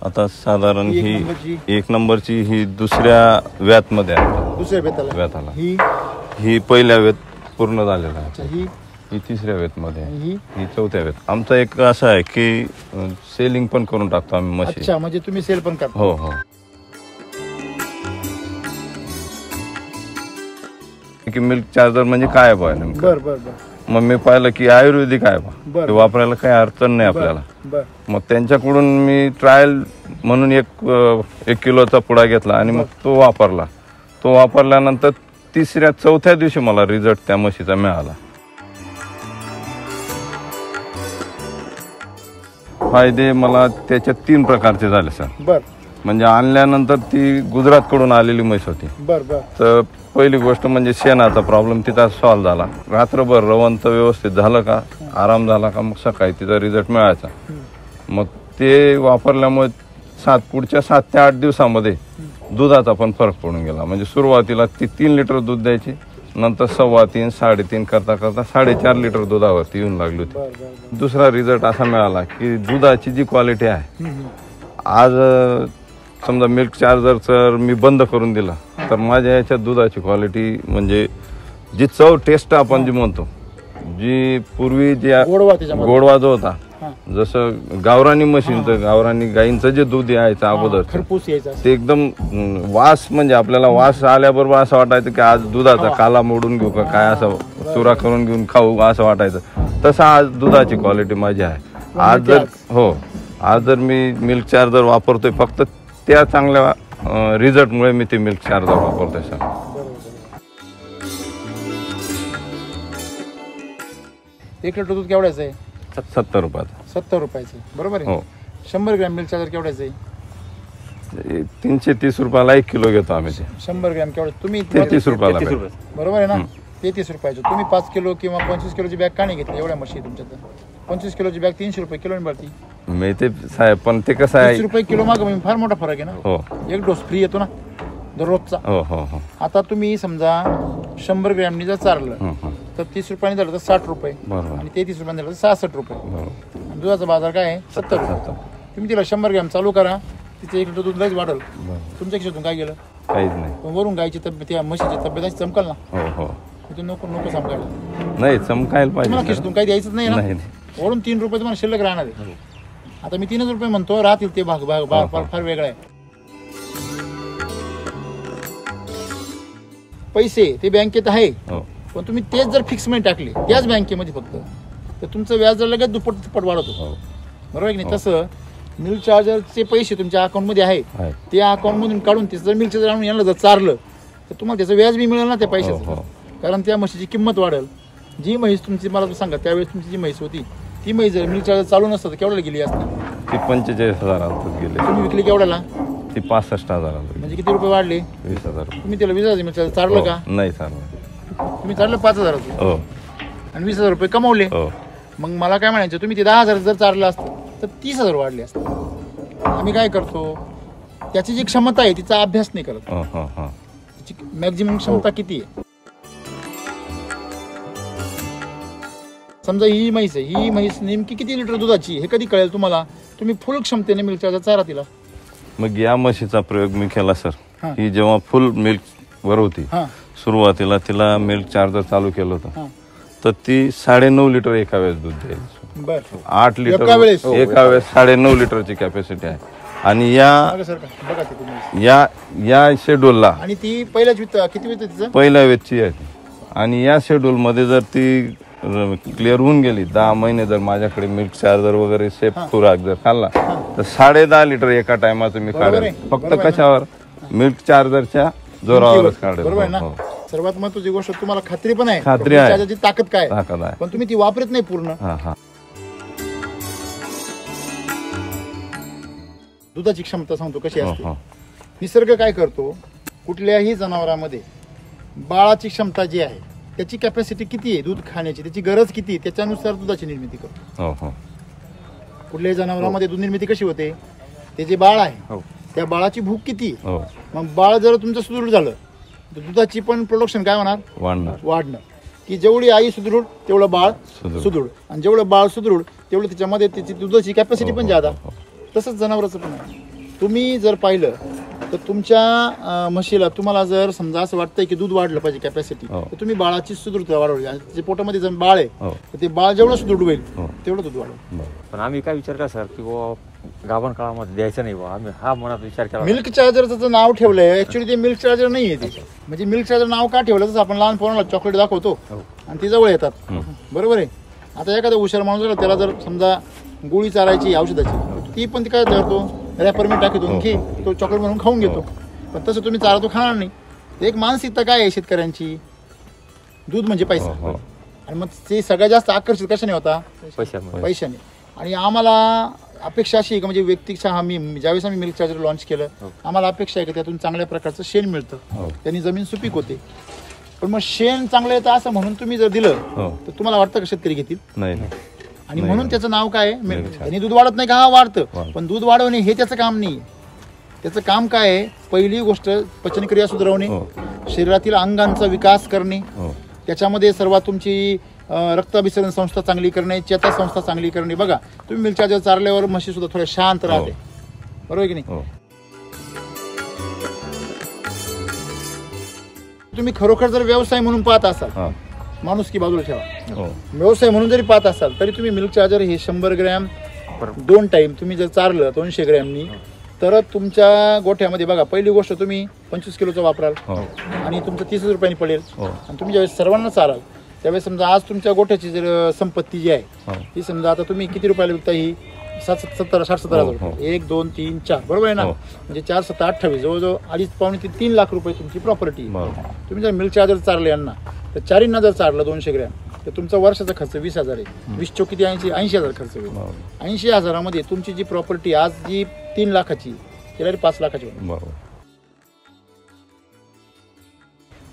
आता साधारण ही एक नंबरची ही दुसऱ्या व्यातमध्ये आहे. दुसऱ्या व्याताला ही पहिल्या वेत पूर्ण झालेला आहे. ही तिसऱ्या वेतमध्ये आहे. ही चौथ्या वेत. आमचा एक असं आहे की सेलिंग पण करून टाकतो आम्ही म्हशी. अच्छा, म्हणजे तुम्ही सेल पण करता? हो हो. की मिल्क चार्जर म्हणजे काय बा नेमकं? बर बर बर. मग मी पाहिलं की आयुर्वेदिक आहे बा, ते वापरायला काही अडचण नाही आपल्याला. मग त्यांच्याकडून मी ट्रायल म्हणून एक किलोचा पुडा घेतला आणि मग तो वापरला. तो वापरल्यानंतर तिसऱ्या चौथ्या दिवशी मला रिझल्ट त्या म्हशीचा मिळाला. फायदे मला त्याच्यात 3 प्रकारचे झाले सर. बर. म्हणजे आणल्यानंतर ती गुजरात कडून आलेली म्हैस होती. बर बर. तर पहिली गोष्ट म्हणजे शेणाचा प्रॉब्लेम तिचा सॉल्व्ह झाला. रात्रभर रवंत व्यवस्थित झालं का, आराम झाला का, मग सकाळी तिचा रिझल्ट मिळायचा. मग ते वापरल्यामुळे पुढच्या 7 ते 8 दिवसामध्ये दुधाचा पण फरक पडून गेला. म्हणजे सुरुवातीला ती 3 लिटर दूध द्यायची, नंतर 3.25 3.5 करता करता 4.5 लिटर दुधावरती येऊन लागली होती. दुसरा रिझल्ट असा मिळाला की दुधाची जी क्वालिटी आहे, आज समजा मिल्क चार्जर जर मी बंद करून दिला तर माझ्या याच्यात दुधाची क्वालिटी म्हणजे जी चव टेस्ट आपण जी म्हणतो, जी पूर्वी जी गोडवा जो होता, जसं गावरानी म्हशींचं गावरानी गाईंचं जे दूध यायचं अगोदर ते एकदम वास, म्हणजे आपल्याला वास आल्याबरोबर असं वाटायचं की आज दुधाचा काला मोडून घेऊ का काय, असं चुरा करून घेऊन खाऊ असं वाटायचं. तसं आज दुधाची क्वालिटी माझी आहे. आज जर मी मिल्क चार्जर वापरतोय फक्त त्या चांगल्या रिझल्टमुळे मी ते मिल्क चार्जर वापरतोय सर. 1 लिटर दूध केवढ्याचं आहे? 70 रुपयाचं. 70 रुपयाचं, बरोबर आहे. 100 ग्रॅम मिल्क चार्जर केवढ्याचं आहे? 330 रुपयाला 1 किलो घेतो आम्ही. 100 ग्रॅम केवढं? तुम्ही 33 रुपयाला. बरोबर आहे ना? 33 रुपयाचं. तुम्ही 5 किलो किंवा 25 किलोची बॅग का नाही घेतली? एवढ्या म्हशी तुमच्यात 25 किलोची बॅग 300 रुपये किलो मिळते. मी ते साहेब, पण ते कसं आहे, 30 रुपये किलो मागं फार मोठा फरक आहे ना. हो. एक डोस फ्री येतो ना दररोजचा. हो हो हो. आता तुम्ही समजा 100 ग्रॅमनी जर चारलं तर 30 रुपयांनी झालं तर 60 रुपये, आणि 33 रुपयांनी झालं तर 66 रुपये. आणि दुधाचा बाजार काय आहे? 70 रुपये. तुम्ही तिला 100 ग्रॅम चालू करा, तिचं 1 लिटर दूध लगेच वाढल. तुमच्या खिशातून काय गेलं? काहीच नाही. वरून गायची तब्येत, या म्हशीची तब्येत अशी चमकल ना. हो हो. नको नको चमकायला. नाही, चमकायला पाहिजे. तुम्हाला खिशातून काही द्यायचंच नाही ना. वरून 3 रुपये तुम्हाला शिल्लक राहणार आहे. आता मी 3 रुपये म्हणतो, राहतील ते भाग फार वेगळा आहे. पैसे ते बँकेत आहे, पण तुम्ही तेच जर फिक्स मध्ये टाकले त्याच बँकेमध्ये फक्त, तर तुमचं व्याज जर लगेच दुप्पट वाढवतो. बरोबर आहे की नाही? तसं मिल्क चार्जरचे पैसे तुमच्या अकाउंटमध्ये आहे, त्या अकाउंटमधून काढून ते जर मिल्क चार्जर आणून यांना जर चारलं तर तुम्हाला त्याचं व्याज बी मिळेल ना त्या पैशाचं. कारण त्या म्हशीची किंमत वाढेल. जी म्हैस तुमची, मला सांगा, त्यावेळेस तुमची जी म्हैस होती ती म्हैस जर मिल्क चार्जर चालू नसतं तर केवढ्याला गेली असती? ती 45,000 गेली. तुम्ही विकली केवढ्याला? ती 65,000. म्हणजे किती रुपये वाढले? 20,000. तुम्ही त्याला 20,000 मिल्क चार्जर चाललं का? नाही चाललं. तुम्ही चाललं 5,000 आणि 20,000 रुपये कमावले. मग मला काय म्हणायचं, तुम्ही ते 10,000 जर चाललं असतं तर 30,000 वाढले असते. आम्ही काय करतो, त्याची जी क्षमता आहे तिचा अभ्यास नाही करत. त्याची मॅक्झिमम क्षमता किती आहे? समजा ही म्हैस आहे, ही म्हैस नेमकी किती लिटर दुधाची हे कधी कळेल तुम्हाला? तुम्ही फुल क्षमतेने मिल्क चार्जर चारा तिला. मग या म्हशीचा प्रयोग मी केला सर. ही जेव्हा फुल मिल्क वर होती, सुरुवातीला तिला मिल्क चार्जर चालू केलं होतं, तर ती 9.5 लिटर एका वेळेस दूध द्यायची. 8 लिटर एका वेळेस 9.5 लिटरची कॅपॅसिटी आहे. आणि या शेड्यूलला, आणि ती पहिल्या वेतची आहे. आणि या शेड्यूल मध्ये जर ती क्लिअर होऊन गेली, 10 महिने जर माझ्याकडे मिल्क चार्जर वगैरे सेफ खुराक जर खाल्ला तर 10.5 लिटर एका टायमाचं मी काढेल. फक्त कशावर? मिल्क चार्जरच्या जोरावरच काढेल. सर्वात महत्वाची गोष्ट, तुम्हाला खात्री पण आहे, खात्री आहे ताकद काय, पण तुम्ही ती वापरत नाही पूर्ण. दुधाची क्षमता सांगतो कशी असते. निसर्ग काय करतो, कुठल्याही जनावरांमध्ये बाळाची क्षमता जी आहे त्याची कॅपॅसिटी किती आहे दूध खाण्याची, त्याची गरज किती, त्याच्यानुसार दुधाची निर्मिती करतो. कुठल्याही जनावरांमध्ये दूध निर्मिती कशी होते, ते जे बाळ आहे त्या बाळाची भूक किती, मग बाळ जर तुमचं सुदृढ झालं तर दुधाची पण प्रोडक्शन काय होणार? वाढणं. की जेवढी आई सुदृढ तेवढं बाळ सुदृढ, आणि जेवढं बाळ सुदृढ तेवढं त्याच्यामध्ये त्याची दुधाची कॅपॅसिटी पण जादा. तसंच जनावरांचं पण आहे. तुम्ही जर पाहिलं तर तुमच्या म्हशीला तुम्हाला जर समजा असं वाटतंय की दूध वाढलं पाहिजे कॅपॅसिटी, तर तुम्ही बाळाची सुदृढता वाढवली. जे पोटामध्ये जर बाळ आहे तर ते बाळ जेवढं सुदृढ होईल तेवढं दूध वाढवलं. पण आम्ही काय विचार करा सर की गाभण काळामध्ये द्यायचं नाही आम्ही हा मनात विचार केला. मिल्क चार्जरचं नाव ठेवलंय, ऍक्च्युली ते मिल्क चार्जर नाहीये ते. म्हणजे मिल्क चार्जर नाव का ठेवलं तसं आपण लहान पोरांना चॉकलेट दाखवतो आणि ती जवळ येतात, बरोबर आहे. आता एखादा हुशार माणूस झाला त्याला जर समजा गोळी चारायची औषधाची, ती पण ती काय करतो रॅपर मी टाकतो घे, तो चॉकलेट म्हणून खाऊन घेतो. पण तसं तुम्ही चारा तो खाणार नाही. एक मानसिकता काय आहे शेतकऱ्यांची, दूध म्हणजे पैसा. आणि मग ते सगळ्यात जास्त आकर्षित कशाने होता, पैशाने. आणि आम्हाला अपेक्षा अशी आहे की म्हणजे व्यक्तिशः आम्ही ज्यावेळेस आम्ही मिल्क चार्जर लॉन्च केलं, आम्हाला अपेक्षा आहे की त्यातून चांगल्या प्रकारचं शेण मिळतं, त्यांनी जमीन सुपीक होते. पण मग शेण चांगलं येतं असं म्हणून तुम्ही जर दिलं तर तुम्हाला वाटतं का शेतकरी घेतील? नाही. आणि म्हणून त्याचं नाव काय आहे मिल्क. त्यांनी दूध वाढत नाही का, हा वाढतं, पण दूध वाढवणे हे त्याचं काम नाही. त्याचं काम काय आहे, पहिली गोष्ट पचनक्रिया सुधारवणे, शरीरातील अंगांचा विकास करणे, त्याच्यामध्ये सर्वात तुमची रक्ताभिसरण संस्था चांगली करणे, चेता संस्था चांगली करणे. बघा तुम्ही मिल्क चार्जर चारल्यावर म्हशी सुद्धा थोड्या शांत राहते, बरोबर की नाही. तुम्ही खरोखर जर व्यवसाय म्हणून पाहत असाल, माणूस की बाजूला ठेवा, व्यवसाय म्हणून जरी पाहत असाल तरी तुम्ही मिल्क चार्जर हे 100 ग्रॅम 2 टाइम तुम्ही जर चारलं 200 ग्रॅमनी, तर तुमच्या गोठ्यामध्ये बघा पहिली गोष्ट तुम्ही 25 किलोचं वापराल आणि तुमचं 30 रुपयांनी पडेल. आणि तुम्ही ज्यावेळेस सर्वांना चाराल त्यावेळेस समजा आज तुमच्या गोठ्याची जर संपत्ती जी आहे ती समजा आता तुम्ही किती रुपयाला विकता, ही 60-70 हजार, 1 2 3 4 बरोबर आहे ना. म्हणजे 4 7 28 जवळजवळ 2.5 पावणे ते 3 लाख रुपये तुमची प्रॉपर्टी. तुम्ही जर मिल्क चार्जर चारले यांना तर 4 जर चारलं 200 ग्रॅम तर तुमचा वर्षाचा खर्च 20,000 आहे. 20 चौकी 80,000 खर्च होईल. 80,000मध्ये तुमची जी प्रॉपर्टी आज जी 3 लाखाची त्याला 5 लाखाची होईल.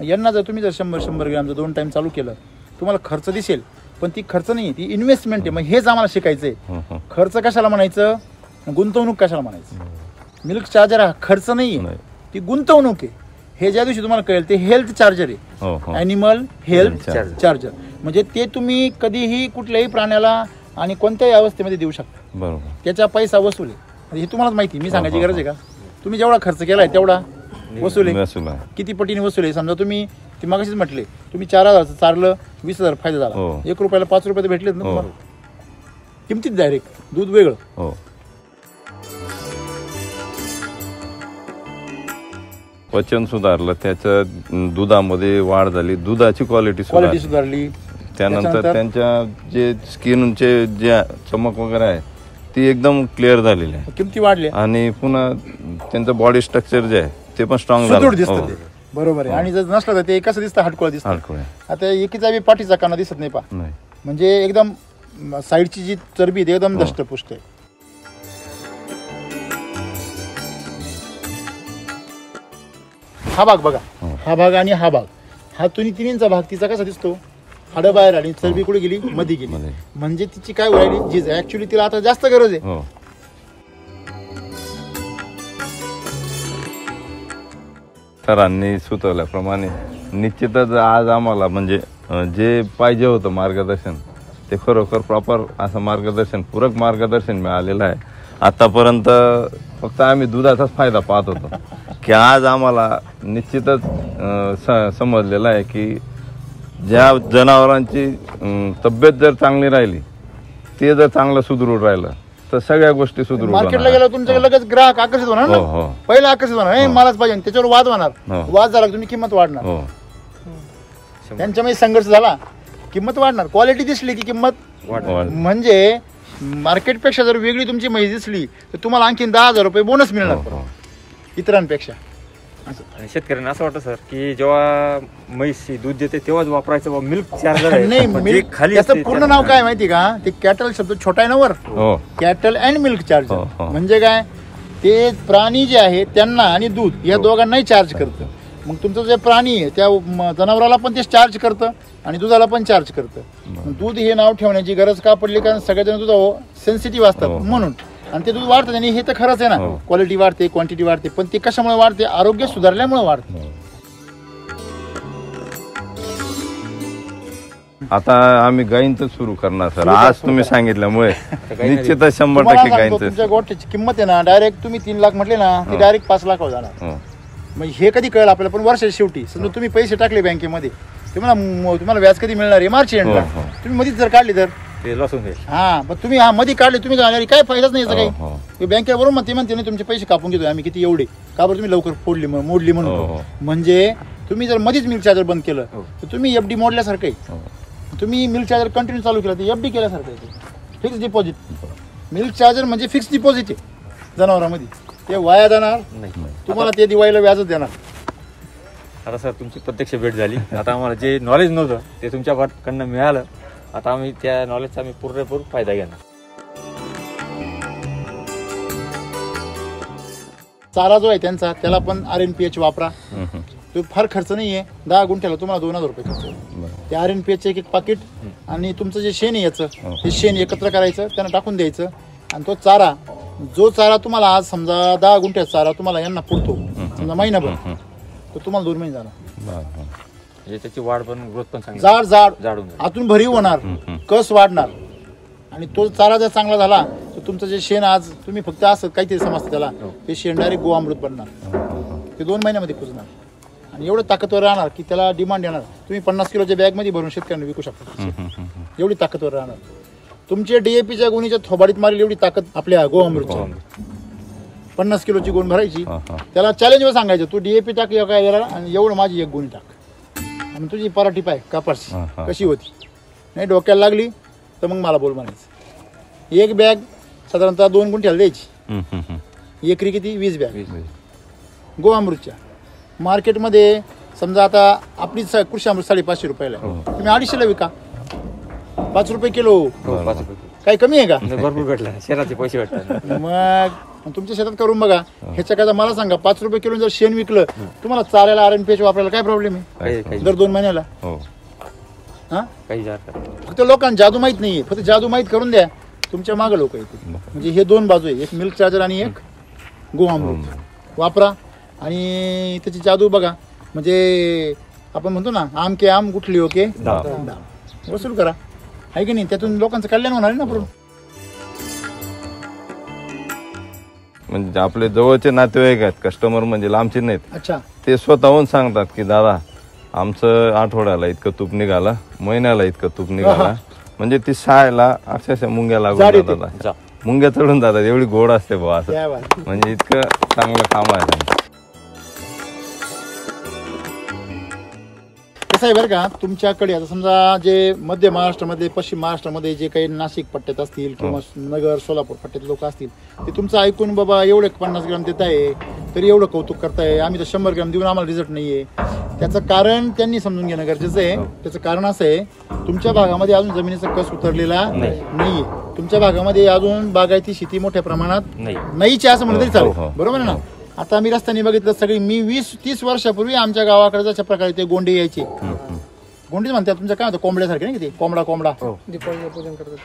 यांना जर तुम्ही जर 100 ग्रॅम जर 2 टाइम चालू केलं तुम्हाला खर्च दिसेल, पण ती खर्च नाही, ती इन्व्हेस्टमेंट आहे. मग हेच आम्हाला शिकायचंय, खर्च कशाला म्हणायचं, गुंतवणूक कशाला म्हणायचं. मिल्क चार्जर हा खर्च नाही, ती गुंतवणूक आहे. हे ज्या दिवशी तुम्हाला कळेल ते हेल्थ चार्जर आहे, ॲनिमल हेल्थ चार्जर. म्हणजे ते तुम्ही कधीही कुठल्याही प्राण्याला आणि कोणत्याही अवस्थेमध्ये देऊ शकता, बरोबर. त्याचा पैसा वसूल आहे, हे तुम्हालाच माहिती, मी सांगायची गरज आहे का. तुम्ही जेवढा खर्च केलाय तेवढा वसूल आहे. किती पटीने वसूल आहे. समजा तुम्ही ती मागाशीच म्हटले तुम्ही 4,000 चारलं 20,000 फायदा झाला, 1 रुपयाला 5 रुपये तर भेटलेत ना तुम्हाला. किमतीत डायरेक्ट दूध वेगळं. पचन सुधारलं, त्याच्या दुधामध्ये वाढ झाली, दुधाची क्वालिटी सुधारली. त्यानंतर त्यांच्या जे स्किनचे जे चमक वगैरे आहे ती एकदम क्लिअर झालेली आहे, किमती वाढली आणि पुन्हा त्यांचं बॉडी स्ट्रक्चर जे आहे ते पण स्ट्रॉंग झालं. बरोबर आहे. आणि जर नसलं तर ते कसं दिसतं, हटकोळ दिसतं. आता एकीचा बी पाठीचा काना दिसत नाही पा, म्हणजे एकदम साईडची जी चरबी आहे एकदम दष्टपुष्ट आहे. हा भाग बघा, हा भाग आणि हा भाग, हा तिन्हीचा भाग तिचा कसा दिसतो, हाडं बाहेर आली, चरबी कुठे गेली, मध्ये गेली. म्हणजे तिची काय व्हायली, झीज. ऍक्च्युली तिला आता जास्त गरज आहे. सरांनी सुचवल्याप्रमाणे निश्चितच आज आम्हाला म्हणजे जे पाहिजे होतं मार्गदर्शन ते खरोखर प्रॉपर असं मार्गदर्शन, पूरक मार्गदर्शन मिळालेलं आहे. आतापर्यंत फक्त आम्ही दुधाचाच फायदा पाहत होतो, की आज आम्हाला निश्चितच समजलेलं आहे की ज्या जनावरांची तब्येत जर चांगली राहिली, ते जर चांगलं सुदृढ राहिलं तर सगळ्या गोष्टी सुदृढ. मार्केटला गेला तुमच्या लगेच ग्राहक आकर्षित होणार ना, पहिला आकर्षित होणार, मलाच पाहिजे, त्याच्यावर वाद होणार, वाद झाला तुम्ही किंमत वाढणार, त्यांच्यामध्ये संघर्ष झाला, किंमत वाढणार. क्वालिटी दिसली की किंमत म्हणजे मार्केटपेक्षा जर वेगळी तुमची म्हैस दिसली तर तुम्हाला आणखीन 10,000 रुपये बोनस मिळणार इतरांपेक्षा. शेतकऱ्यांना असं वाटतं सर की जेव्हा म्हैस दूध देते तेव्हाच वापरायचं मिल्क चार्जर. नाही, मिल्क खाली त्याचं पूर्ण नाव काय माहिती का, ते कॅटल शब्द छोटा आहे ना वर, कॅटल अँड मिल्क चार्जर. म्हणजे काय, ते प्राणी जे आहे त्यांना आणि दूध या दोघांनाही चार्ज करतं. मग तुमचं जे प्राणी आहे त्या जनावराला पण ते चार्ज करतं आणि दुधाला पण चार्ज करतं. दूध हे नाव ठेवण्याची गरज का पडली, कारण सगळेजण दुधावर सेन्सिटिव्ह असतात म्हणून. आणि ते दूध वाढतं आणि हे तर खरंच आहे ना, क्वालिटी वाढते, क्वांटिटी वाढते, पण ते कशामुळे वाढते, आरोग्य सुधारल्यामुळे वाढते. आता आम्ही गाईंच सुरू करणार सर. आज तुम्ही सांगितल्यामुळे निश्चितच 100% गाईंच. तुमच्या गोठ्याची किंमत आहे ना डायरेक्ट तुम्ही 3 लाख म्हटले ना ती डायरेक्ट 5 लाखावर जाणार. मग हे कधी कळलं आपल्याला, पण वर्षाच्या शेवटी समजा तुम्ही पैसे टाकले बँकेमध्ये तुम्हाला व्याज कधी मिळणार आहे? मार्च एंडला. तुम्ही मध्येच जर काढली तर ते लॉस होऊन जाईल. हा मग तुम्ही मध्ये काढले तुम्ही काय फायदाच नाही याचा काही. बँकेबरोबर म्हणते ना तुमचे पैसे कापून घेतो आम्ही किती एवढे का बरं तुम्ही लवकर मोडली म्हणून. म्हणजे तुम्ही जर मध्येच मिल्क चार्जर बंद केलं तर तुम्ही एफडी मोडल्यासारखं आहे. तुम्ही मिल्क चार्जर कंटिन्यू चालू केलं तर एफडी केल्यासारखं आहे. Fix deposit. मिल्क चार्जर म्हणजे फिक्स डिपॉझिट आहे जनावरांमध्ये. ते वाया जाणार तुम्हाला, ते दिवाळीला व्याजच देणार. आता सर तुमची प्रत्यक्ष भेट झाली. आता आम्हाला जे नॉलेज नव्हतं ते तुमच्याकडनं मिळालं. आता आम्ही त्या नॉलेजचा आम्ही पूर्णपूर फायदा घेणार. चारा जो आहे त्यांचा त्याला पण RNPH वापरा. तो फार खर्च नाहीये. 10 गुंठ्याला तुम्हाला 2000 रुपये खर्च. ते RNPH एक पाकिट आणि तुमचं जे शेण आहे याचं हे शेण एकत्र करायचं, त्यांना टाकून द्यायचं. आणि तो चारा जो चारा तुम्हाला आज समजा 10 गुंठ्यात चारा तुम्हाला यांना पुरतो समजा महिनाभर, तर तुम्हाला 2 महिने जाणार. त्याची वाढ पण ग्रोथ पण चांगली, जाड होऊन आतून भरीव होणार, कस वाढणार. आणि तो चारा जर चांगला झाला तर तुमचं जे शेण आज तुम्ही फक्त असं काहीतरी समजतं त्याला, ते शेण डायरेक्ट गोअमृत बनणार. ते 2 महिन्यामध्ये कुजणार आणि एवढं ताकदवर राहणार की त्याला डिमांड येणार. तुम्ही 50 किलोच्या बॅगमध्ये भरून शेतकऱ्यांना विकू शकता. एवढी ताकदवर राहणार. तुमच्या DAPच्या गोणीच्या थोबाडीत मारेल एवढी ताकद आपल्या गोअमृतच्या. 50 किलोची गोण भरायची, त्याला चॅलेंजवर सांगायचं तू DAP टाक काय आणि एवढं माझी एक गोणी टाक आणि तुझी पराठी पाय कापडची कशी होती. नाही डोक्याला लागली तर मग मला बोल म्हणायचं. एक बॅग साधारणतः 2 गुंठ्याला द्यायची. एकरी किती? 20 बॅग गोअमृतच्या. मार्केटमध्ये समजा आता आपली कृषी अमृत 550 रुपयाला आहे. तुम्ही 250ला विका. 5 रुपये किलो. काही कमी आहे का? भरपूर भेटला. शेणाचे पैसे भेटतात. मग तुमच्या शेतात करून बघा. ह्याच्याकरता मला सांगा 5 रुपये किलो जर शेण विकलं तुम्हाला चारायला RNPH वापरायला काय प्रॉब्लेम आहे? दर 2 महिन्याला. हा फक्त लोकांना जादू माहित नाहीये. फक्त जादू माहित करून द्या, तुमच्या मागं लोक येतील. म्हणजे हे 2 बाजू आहे, एक मिल्क चार्जर आणि एक गोअमृत वापरा आणि त्याची जादू बघा. म्हणजे आपण म्हणतो ना आम के आम गुठली ओके वसूल करा, आहे की नाही? त्यातून लोकांचं कल्याण होणार आहे ना. पूर्ण म्हणजे आपले जवळचे नातेवाईक आहेत, कस्टमर म्हणजे लांबचे नाहीत. अच्छा. ते स्वतःहून सांगतात की दादा आमचं आठवड्याला इतकं तूप निघाला, महिन्याला इतकं तूप निघाला. म्हणजे ती सायला अक्षरशः मुंग्या लागून जातात, मुंग्या चढून जातात. एवढी गोड असते बुवा असं. म्हणजे इतकं चांगलं काम आहे. कसं आहे बरं का, तुमच्याकडे आता समजा जे मध्य महाराष्ट्रामध्ये, पश्चिम महाराष्ट्रामध्ये जे काही नाशिक पट्ट्यात असतील किंवा नगर सोलापूर पट्ट्यात लोक असतील, ते तुमचं ऐकून बाबा एवढे 50 ग्रॅम देत आहे तरी एवढं कौतुक करताय, आम्ही तर 100 ग्रॅम देऊन आम्हाला रिझल्ट नाहीये. त्याचं कारण त्यांनी समजून घेणं गरजेचं आहे. त्याचं कारण असं आहे, तुमच्या भागामध्ये अजून जमिनीचा कस उतरलेला नाहीये. तुमच्या भागामध्ये अजून बागायती शेती मोठ्या प्रमाणात नाहीची असं म्हणलं तरी चालेल. बरोबर आहे ना? आता आम्ही रस्त्याने बघितलं सगळी, मी 20-30 वर्षापूर्वी आमच्या गावाकडे जशा प्रकारे ते गोंडे यायचे. गोंडीच म्हणतात तुमच्या काय होतं कोंबड्यासारखे नाही ते कोंबडा दीपावलीचं पूजन करतात.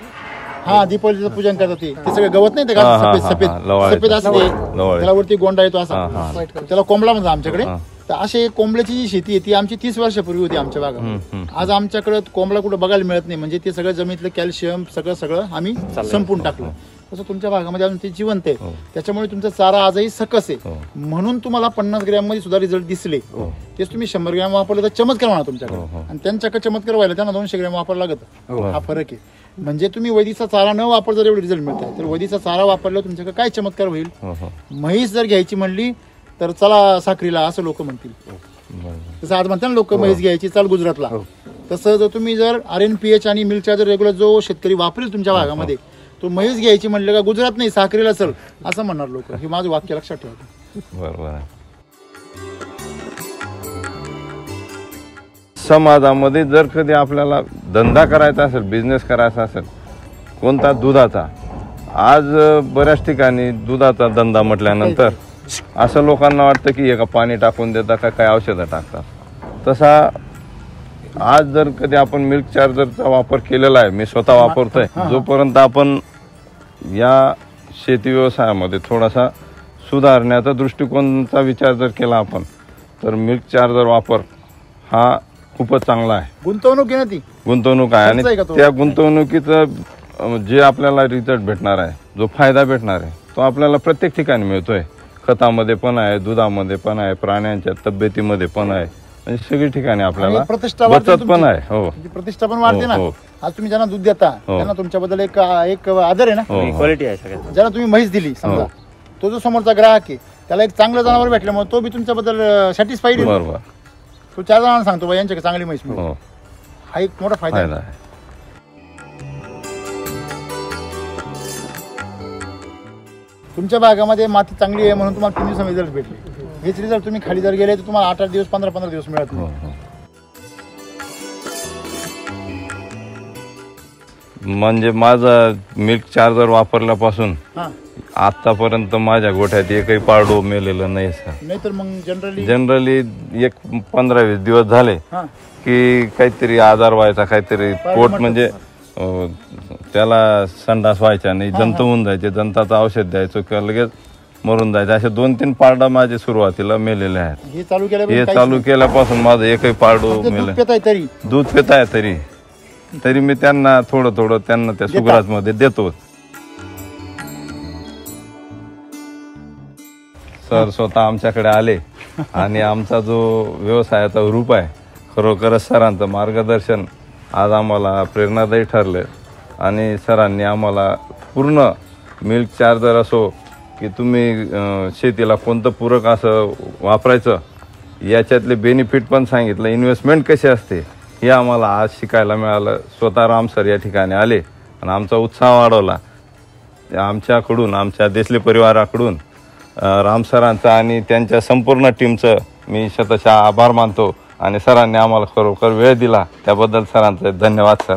हा दीपावलीचं पूजन करतात. ते सगळं गवत नाही ते का सफेद असते, त्याला वरती गोंडा येतो असा, त्याला कोंबडा म्हणतात आमच्याकडे. तर असे कोंबड्याची जी शेती आहे ती आमची 30 वर्षापूर्वी होती आमच्या भागात. आज आमच्याकडे कोंबडा कुठं बघायला मिळत नाही. म्हणजे ते सगळं जमिनीतलं कॅल्शियम सगळं आम्ही संपून टाकलं. तसं तुमच्या भागामध्ये अजून ते जिवंत आहे. त्याच्यामुळे तुमचा चारा आजही सकस आहे. म्हणून तुम्हाला 50 ग्रॅम मध्ये सुद्धा रिझल्ट दिसले. तेच तुम्ही 100 ग्रॅम वापरले तर चमत्कार म्हणा तुमच्याकडे. आणि त्यांच्याकडे चमत्कार व्हायला त्यांना 200 ग्रॅम वापरावं लागत. हा फरक आहे. म्हणजे तुम्ही वैदिकचा चारा न वापर जर एवढे रिझल्ट मिळत आहे तर वैदिकचा चारा वापरल्यावर तुमच्याकडे काय चमत्कार होईल. म्हैस जर घ्यायची म्हणली तर चला साखरीला असं लोक म्हणतील. तसं आज म्हणतात ना लोक म्हैस घ्यायची चाल गुजरातला. तसं जर तुम्ही जर RNPH आणि मिल्क चार्जर रेग्युलर जो शेतकरी वापरेल तुमच्या भागामध्ये, तो म्हैस घ्यायची म्हणलं का गुजरात नाही साखरीला चल असं म्हणणार लोक. हे माझं वाक्य लक्षात ठेवा. बरोबर. समाजामध्ये जर कधी आपल्याला धंदा करायचा असेल, बिझनेस करायचा असेल कोणता, दुधाचा, आज बऱ्याच ठिकाणी दुधाचा धंदा म्हटल्यानंतर असं लोकांना वाटतं की एका पाणी टाकून देता का काय औषधं टाकतात. तसा आज जर कधी आपण मिल्क चार्जरचा वापर केलेला आहे, मी स्वतः वापरतोय. जोपर्यंत आपण या शेती व्यवसायामध्ये थोडासा सुधारण्याचा दृष्टिकोनाचा विचार जर केला आपण तर मिल्क चार्जर वापर हा खूपच चांगला आहे. गुंतवणूक आहे ना ती. गुंतवणूक आहे खर्च आहे का आणि तो? त्या गुंतवणुकीचं जे आपल्याला रिझल्ट भेटणार आहे, जो फायदा भेटणार आहे, तो आपल्याला प्रत्येक ठिकाणी मिळतोय. खतामध्ये पण आहे, दुधामध्ये पण आहे, प्राण्यांच्या तब्येतीमध्ये पण आहे, म्हणजे सगळी ठिकाणी आपल्याला आणि प्रतिष्ठा वाढते बचत पण तुमची. आहे. हो म्हणजे प्रतिष्ठा पण वाढते ना. हो, हो. आज तुम्ही ज्यांना दूध देता त्यांना तुमच्याबद्दल एक आदर आहे ना. हो, हो. क्वालिटी आहे सगळ्यात. ज्याला तुम्ही म्हैस दिली समजा, तो जो समोरचा ग्राहक आहे त्याला एक चांगलं जनावर भेटल्यामुळे तो बी तुमच्याबद्दल सॅटिस्फाईड आहे. बरोबर. तो 4 जणांना सांगतो बा यांच्याकडे चांगली म्हैस मिळेल. हो, हा एक मोठा फायदा फायदा आहे. आहे. तुमच्या भागामध्ये माती चांगली आहे म्हणून तुम्हाला 3 दिवसामध्ये रिझल्ट भेटले. हेच रिझल्ट तुम्ही खाली जर गेले तर तुम्हाला 8-8 दिवस 15-15 दिवस मिळत हो, नाही. हो. म्हणजे माझा मिल्क चार्जर वापरल्यापासून हा, आतापर्यंत माझ्या गोठ्यात एकही पारडो मेलेलं नाही सर. नाहीतर मग जनरली एक 15-20 दिवस झाले हा की काहीतरी आजार व्हायचा, काहीतरी पोट म्हणजे त्याला संडास व्हायचा नाही, जंत होऊन जायचे, जंताचं औषध द्यायचं किंवा लगेच मरून जायचं. असे 2-3 पारडा माझे सुरुवातीला मेलेले आहेत. हे चालू केल्यापासून हे काहीच चालू नाही. केल्यापासून माझं एकही पारडो फक्त दूध मेलं. पिताय तरी दूध पिताय तरी मी त्यांना थोडं त्यांना त्या सुग्रास मध्ये देतो. सर स्वतः आमच्याकडे आले आणि आमचा जो व्यवसायाचा रूप आहे, खरोखरच सरांचं मार्गदर्शन आज आम्हाला प्रेरणादायी ठरलं. आणि सरांनी आम्हाला पूर्ण मिल्क चार्जर असो की तुम्ही शेतीला कोणतं पूरक असं वापरायचं, याच्यातले बेनिफिट पण सांगितलं, इन्व्हेस्टमेंट कशी असते हे आम्हाला आज शिकायला मिळालं. स्वतः राम सर या ठिकाणी आले आणि आमचा उत्साह वाढवला. आमच्याकडून, आमच्या देसले परिवाराकडून राम सरांचा आणि त्यांच्या संपूर्ण टीमचं मी शतशः आभार मानतो. आणि सरांनी आम्हाला खरोखर वेळ दिला त्याबद्दल सरांचे धन्यवाद सर.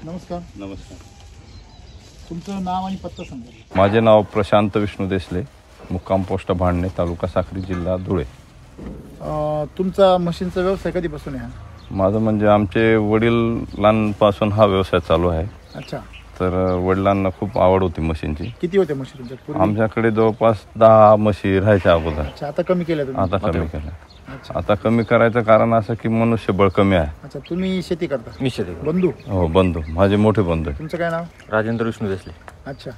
नमस्कार. नमस्कार. तुमचं नाव आणि पत्ता सांगा. माझे नाव प्रशांत विष्णू देसले, मुक्काम पोस्ट भांडणे, तालुका साक्री, जिल्हा धुळे. तुमचा मशीनचा व्यवसाय कधीपासून आहे? माझं म्हणजे आमचे वडिलांपासून हा व्यवसाय चालू आहे. अच्छा. तर वडिलांना खूप आवड होती मशीनची. किती होते मशीन तुमच्या पूर्वी? आमच्याकडे जवळपास 10 म्हशी राहायच्या अगोदर. अच्छा, आता कमी केलं तुम्ही? आता कमी केलं. अच्छा. आता कमी करायचं कारण असं की मनुष्यबळ कमी आहे. अच्छा, तुम्ही शेती करता? मी शेती करतो. बंधू? हो, बंधू, माझे मोठे बंधू आहे. तुमचं काय नाव? राजेंद्र विष्णू देसले. अच्छा.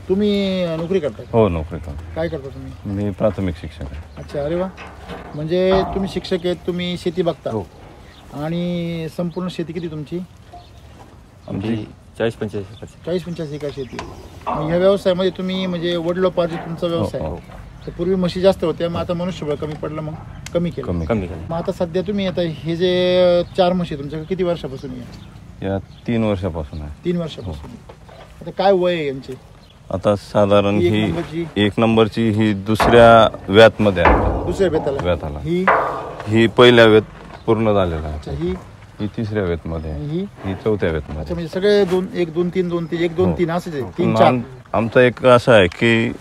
तुम्ही नोकरी करता? हो, नोकरी करतो. काय करता तुम्ही? मी प्राथमिक शिक्षक आहे. अच्छा, अरे वा. म्हणजे तुम्ही शिक्षक आहेत, तुम्ही शेती बघता. हो. आणि संपूर्ण शेती किती तुमची? आमची 40-45 एकरची. 40-45 एकर शेती. मग ह्या व्यवसायामध्ये तुम्ही म्हणजे वडिलोपार्जित तुमचा व्यवसाय हो, आहे. हो. तर पूर्वी म्हशी जास्त होत्या, मग आता मनुष्यबळ कमी पडलं, मग कमी केलं. कमी कमी केलं. मग आता सध्या तुम्ही आता हे जे 4 म्हशी तुमच्याकडे किती वर्षापासून आहे? या 3 वर्षापासून आहे. 3 वर्षापासून. आता काय वय आहे यांचे? आता साधारण ही एक ही नंबरची? 1 नंबरची ही दुसऱ्या व्यातमध्ये आहे. दुसऱ्या बेताला? व्याताला. ही? पहिल्या वेत पूर्ण झालेला अच्छा. आहे. ही 3ऱ्या वेतमध्ये आहे. ही? ही 4थ्या वेतमध्ये. अच्छा, म्हणजे सगळे 1 2 3 2 3 1 2 3 असंच आहे? 3 4? आमचं एक असं आहे की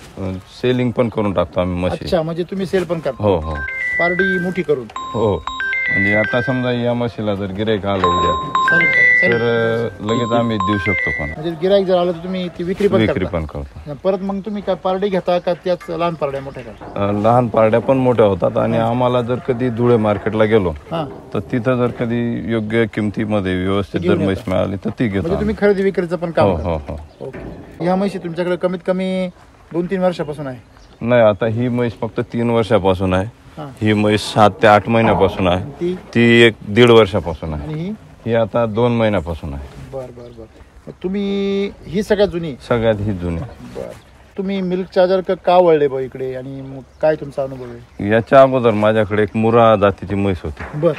सेलिंग पण करून टाकतो आम्ही म्हशी. अच्छा, म्हणजे तुम्ही सेल पण करता? हो, हो, पारडी मोठी करून? हो. म्हणजे आता समजा या म्हशीला जर गिऱ्हाईक आलं उद्या चालेल का? तर चालेल. लगेच आम्ही देऊ शकतो पण. म्हणजे गिराईक जर आलं तर तुम्ही ती विक्री पण विक्री करता? पण करतो. परत मग तुम्ही काय पारडी घेता का त्याच लहान पारड्या मोठ्या का? लहान पारड्या पण मोठ्या होतात. आणि आम्हाला जर कधी धुळे मार्केटला गेलो हा, तर तिथं जर कधी योग्य किमतीमध्ये व्यवस्थित जर घेऊन म्हैस मिळाली तर ती घेतो म्हणजे आम्ही. तुम्ही खरेदी विक्रीचं पण हो, काम हो, करता? हो. ओके. ह्या म्हशी तुमच्याकडे कमीत कमी 2-3 वर्षापासून आहे? नाही, आता ही म्हैस फक्त 3 वर्षापासून आहे. हा. ही म्हैस 7 ते 8 महिन्यापासून आहे. ती? ती 1-1.5 वर्षापासून आहे. आणि ही? ही आता 2 महिन्यापासून आहे. बर बर बर. मग तुम्ही ही सगळ्यात जुनी? सगळ्यात ही जुनी. बर. तुम्ही मिल्क चार्जर का वळले बा इकडे, आणि मग काय तुमचा अनुभव आहे? याच्या अगोदर माझ्याकडे एक मुरा जातीची म्हैस होती. बर.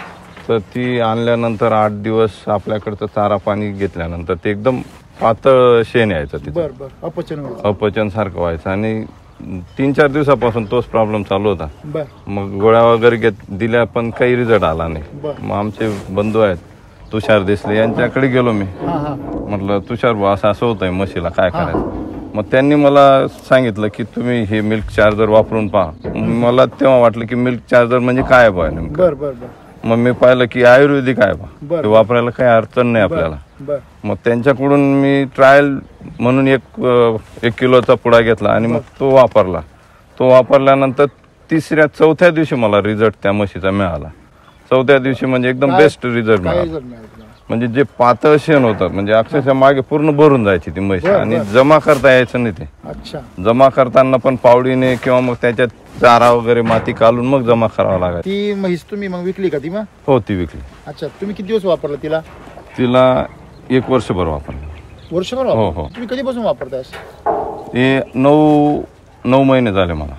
तर ती आणल्यानंतर 8 दिवस आपल्याकडचं चारा पाणी घेतल्यानंतर ते एकदम पातळ शेण यायचं तिथं. बर बर. अपचन व्हायचं? अपचन सारखं व्हायचं. आणि 3-4 दिवसापासून तोच प्रॉब्लेम चालू होता. बर मग गोळ्या वगैरे दिल्या पण काही रिझल्ट आला नाही. बर. मग आमचे बंधू आहेत तुषार देसले, यांच्याकडे गेलो मी. हा हा. म्हटलं तुषार भाऊ असं होतंय म्हशीला, काय करायचं? मग त्यांनी मला सांगितलं की तुम्ही हे मिल्क चार्जर वापरून पहा. मला तेव्हा वाटलं की मिल्क चार्जर म्हणजे काय बा नेमकं. बर बर बर. मग मी पाहिलं की आयुर्वेदिक आहे बा, बरं. ते वापरायला काही अडचण नाही आपल्याला. बर. मग त्यांच्याकडून मी ट्रायल म्हणून एक किलोचा पुडा घेतला आणि मग तो वापरला. तो वापरल्यानंतर चौथ्या दिवशी मला रिझल्ट त्या म्हशीचा मिळाला. चौथ्या दिवशी म्हणजे एकदम बेस्ट रिझल्ट मिळाला. म्हणजे जे पातळ शेण होतं म्हणजे अक्षरशः मागे पूर्ण भरून जायची ती म्हैस आणि जमा करता यायचं नाही ते. अच्छा. जमा करताना पण पावडीने किंवा मग त्याच्यात चारा वगैरे माती काढून मग जमा करावं लागायचं. ती म्हैस तुम्ही मग विकली का ती मग? हो, ती विकली. अच्छा. तुम्ही किती दिवस वापरला तिला? तिला 1 वर्षभर वापरलं. वर्षभर? हो हो. तुम्ही कधीपासून वापरताय? ते 9 महिने झाले मला.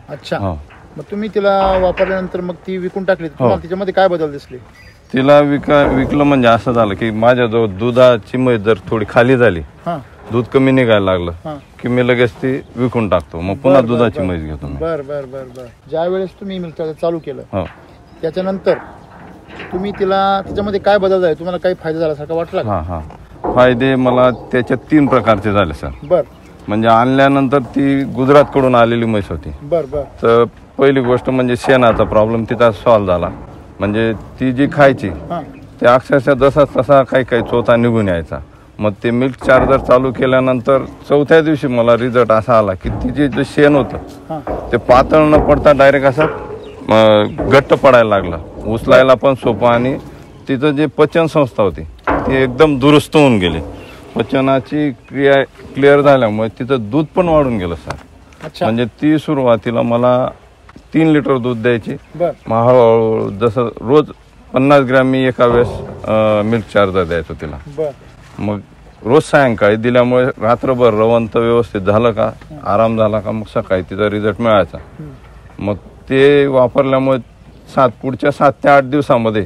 अच्छा. हो. मग तुम्ही तिला वापरल्यानंतर मग ती विकून टाकली. तुम्हाला तिच्यामध्ये काय बदल दिसले? तिला विकलं म्हणजे असं झालं की माझ्याजवळ दुधाची म्हैस जर थोडी खाली झाली, दूध कमी निघायला लागलं की मी लगेच ती विकून टाकतो. मग पुन्हा दुधाची म्हैस घेतो. बर बर बर बर. ज्या वेळेस तुम्ही मिल्क चार्जर चालू केलं त्याच्यानंतर तुम्ही त्याच्यामध्ये काय बदल झाले? तुम्हाला काही फायदा झाल्यासारखं वाटला का? हा. फायदे मला त्याच्यात 3 प्रकारचे झाले सर. बर. म्हणजे आणल्यानंतर ती गुजरात कडून आलेली म्हैस होती. बर बर. तर पहिली गोष्ट म्हणजे शेणाचा प्रॉब्लेम तिचा सॉल्व्ह झाला. म्हणजे ती जी खायची ते अक्षरशः जसा तसा काही चोथा निघून यायचा. मग ते मिल्क चार्जर चालू केल्यानंतर चौथ्या दिवशी मला रिझल्ट असा आला की ती जे शेण होतं ते पातळ न पडता डायरेक्ट असं घट्ट पडायला लागलं. उचलायला पण सोपं आणि तिचं जे पचन संस्था होती ती एकदम दुरुस्त होऊन गेली. पचनाची क्रिया क्लिअर झाल्यामुळे तिचं दूध पण वाढून गेलं सर. म्हणजे ती सुरुवातीला मला 3 लिटर दूध द्यायची. मग हळूहळू जसं रोज 50 ग्रॅम मी एका वेळेस मिल्क चार्जर द्यायचो तिला. मग रोज सायंकाळी दिल्यामुळे रात्रभर रवंत व्यवस्थित झालं का, आराम झाला का, मग सकाळी तिचा रिझल्ट मिळायचा. मग ते वापरल्यामुळे पुढच्या 7 ते 8 दिवसामध्ये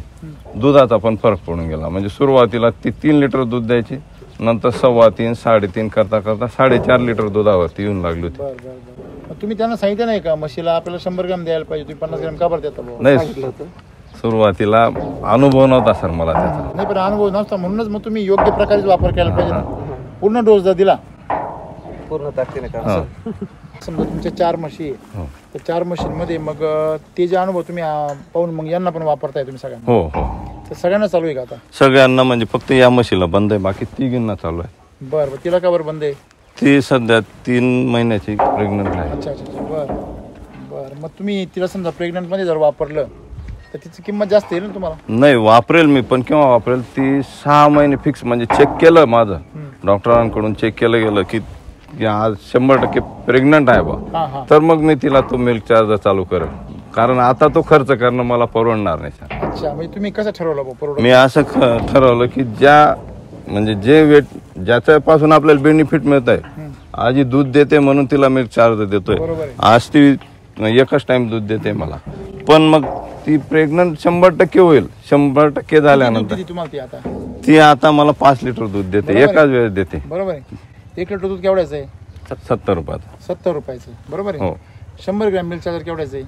दुधाचा पण फरक पडून गेला. म्हणजे सुरुवातीला ती 3 लिटर दूध द्यायची, नंतर 3.25 3.5 करता 4.5 लिटर दुधावरती येऊन लागली होती. तुम्ही त्यांना सांगितलं नाही का म्हशीला आपल्याला 100 ग्रॅम द्यायला पाहिजे, तुम्ही 50 ग्रॅम का बरं देता? नाही, सुरुवातीला अनुभव नव्हता सर मला त्याचा. नाही, पण अनुभव नव्हता म्हणूनच मग तुम्ही योग्य प्रकारे वापर केला पाहिजे. पूर्ण डोस जर दिला पूर्ण ताकदीने का, समजा तुमच्या 4 म्हशी आहे, त्या 4 म्हशींमध्ये मग ते जे अनुभव तुम्ही पाहून मग यांना पण वापरताय तुम्ही सगळ्यांना? हो हो. तर सगळ्यांना चालू आहे का आता? सगळ्यांना म्हणजे फक्त या म्हशीला बंद आहे, बाकी तिघींना चालू आहे. बरं. तिला का बरं बंद आहे? ती सध्या 3 महिन्याची प्रेग्नंट आहे. अच्छा अच्छा. बरं बरं. मग तुम्ही तिला समजा प्रेग्नंट मध्ये जर वापरलं तर तिची किंमत जास्त येईल ना तुम्हाला? नाही, वापरेल मी, पण केव्हा वापरेल ती 6 महिने फिक्स. म्हणजे चेक केलं माझं, डॉक्टरांकडून चेक केलं गेलं की आज 100% प्रेग्नंट आहे बा, तर मग मी तिला तो मिल्क चार्जर चालू करेल. कारण आता तो खर्च करणं मला परवडणार नाही सर. अच्छा. म्हणजे तुम्ही कसं ठरवलं? मी असं ठरवलं की म्हणजे जे वेट ज्याच्यापासून आपल्याला बेनिफिट मिळत आहे, आजी दूध देते म्हणून तिला मिल्क चार्जर देतोय. आज ती एकच टाइम दूध देते मला, पण मग ती प्रेग्नंट 100% होईल. 100% झाल्यानंतर ती आता मला 5 लिटर दूध देते, एकाच वेळेस देते. बरोबर आहे. 1 लिटर दूध केवढ्याचं आहे? 70 रुपयाचं. 70 रुपयाचं. बरोबर आहे. 100 ग्रॅम मिल्क चार्जर केवढ्याचं आहे?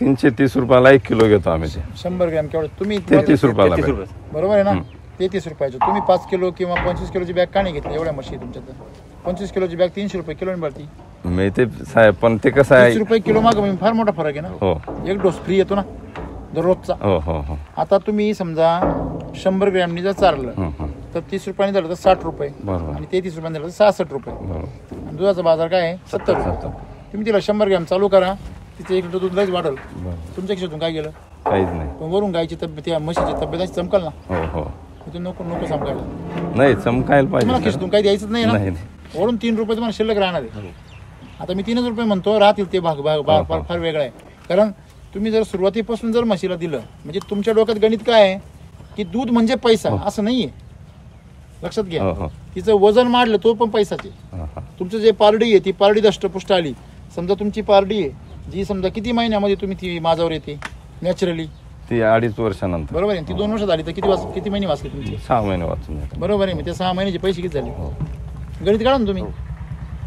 330 रुपयाला 1 किलो घेतो आम्ही. 100 ग्रॅम केवढं? तुम्ही 33 रुपयाला. बरोबर आहे ना? 33 रुपयाचं. तुम्ही 5 किलो किंवा 25 किलोची बॅग का नाही घेतली? एवढ्या म्हशी तुमच्यात 25 किलोची बॅग 300 रुपये किलो मिळते. मी ते साहेब, पण ते कसं आहे, 30 रुपये किलो मागं फार मोठा फरक आहे ना. हो. 1 डोस फ्री येतो ना दररोजचा. हो हो हो. आता तुम्ही समजा 100 ग्रॅमनी जर चारलं तर 30 रुपयांनी झालं तर 60 रुपये, आणि 33 रुपयांनी झालं तर 66 रुपये. आणि दुधाचा बाजार काय आहे? 70 रुपये. तुम्ही तिला 100 ग्रॅम चालू करा, तिचं 1 लिटर दूध लयच वाढल. तुमच्या खिशातून काय गेलं? काहीच नाही. पण वरून गायची तब्येत, त्या म्हशीची तब्येत अशी चमकल ना. हो हो. नको नको चमकायला. नाही, चमकायला पाहिजे. तुम्हाला खिशातून काही द्यायचंच नाही ना. वरून 3 रुपये तुम्हाला शिल्लक राहणार आहे. आता मी 3 रुपये म्हणतो, राहतील ते भाग फार वेगळा आहे. कारण तुम्ही जर सुरुवातीपासून जर म्हशीला दिलं, म्हणजे तुमच्या डोक्यात गणित काय आहे की दूध म्हणजे पैसा, असं नाहीये. लक्षात घ्या. तिचं वजन वाढलं तो पण पैसाचे. तुमचं जे पारडी आहे ती पारडी दष्टपुष्ट आली. समजा तुमची पारडी आहे जी समजा किती महिन्यामध्ये तुम्ही ती माझ्यावर येते नॅचरली? ती 2.5 वर्षानंतर. बरोबर आहे. ती 2 वर्ष झाली तर किती महिने वाचले तुमचे? 6 महिने वाचून. बरोबर आहे. मग ते 6 महिन्याचे पैसे किती झाले? गणित काढा ना तुम्ही.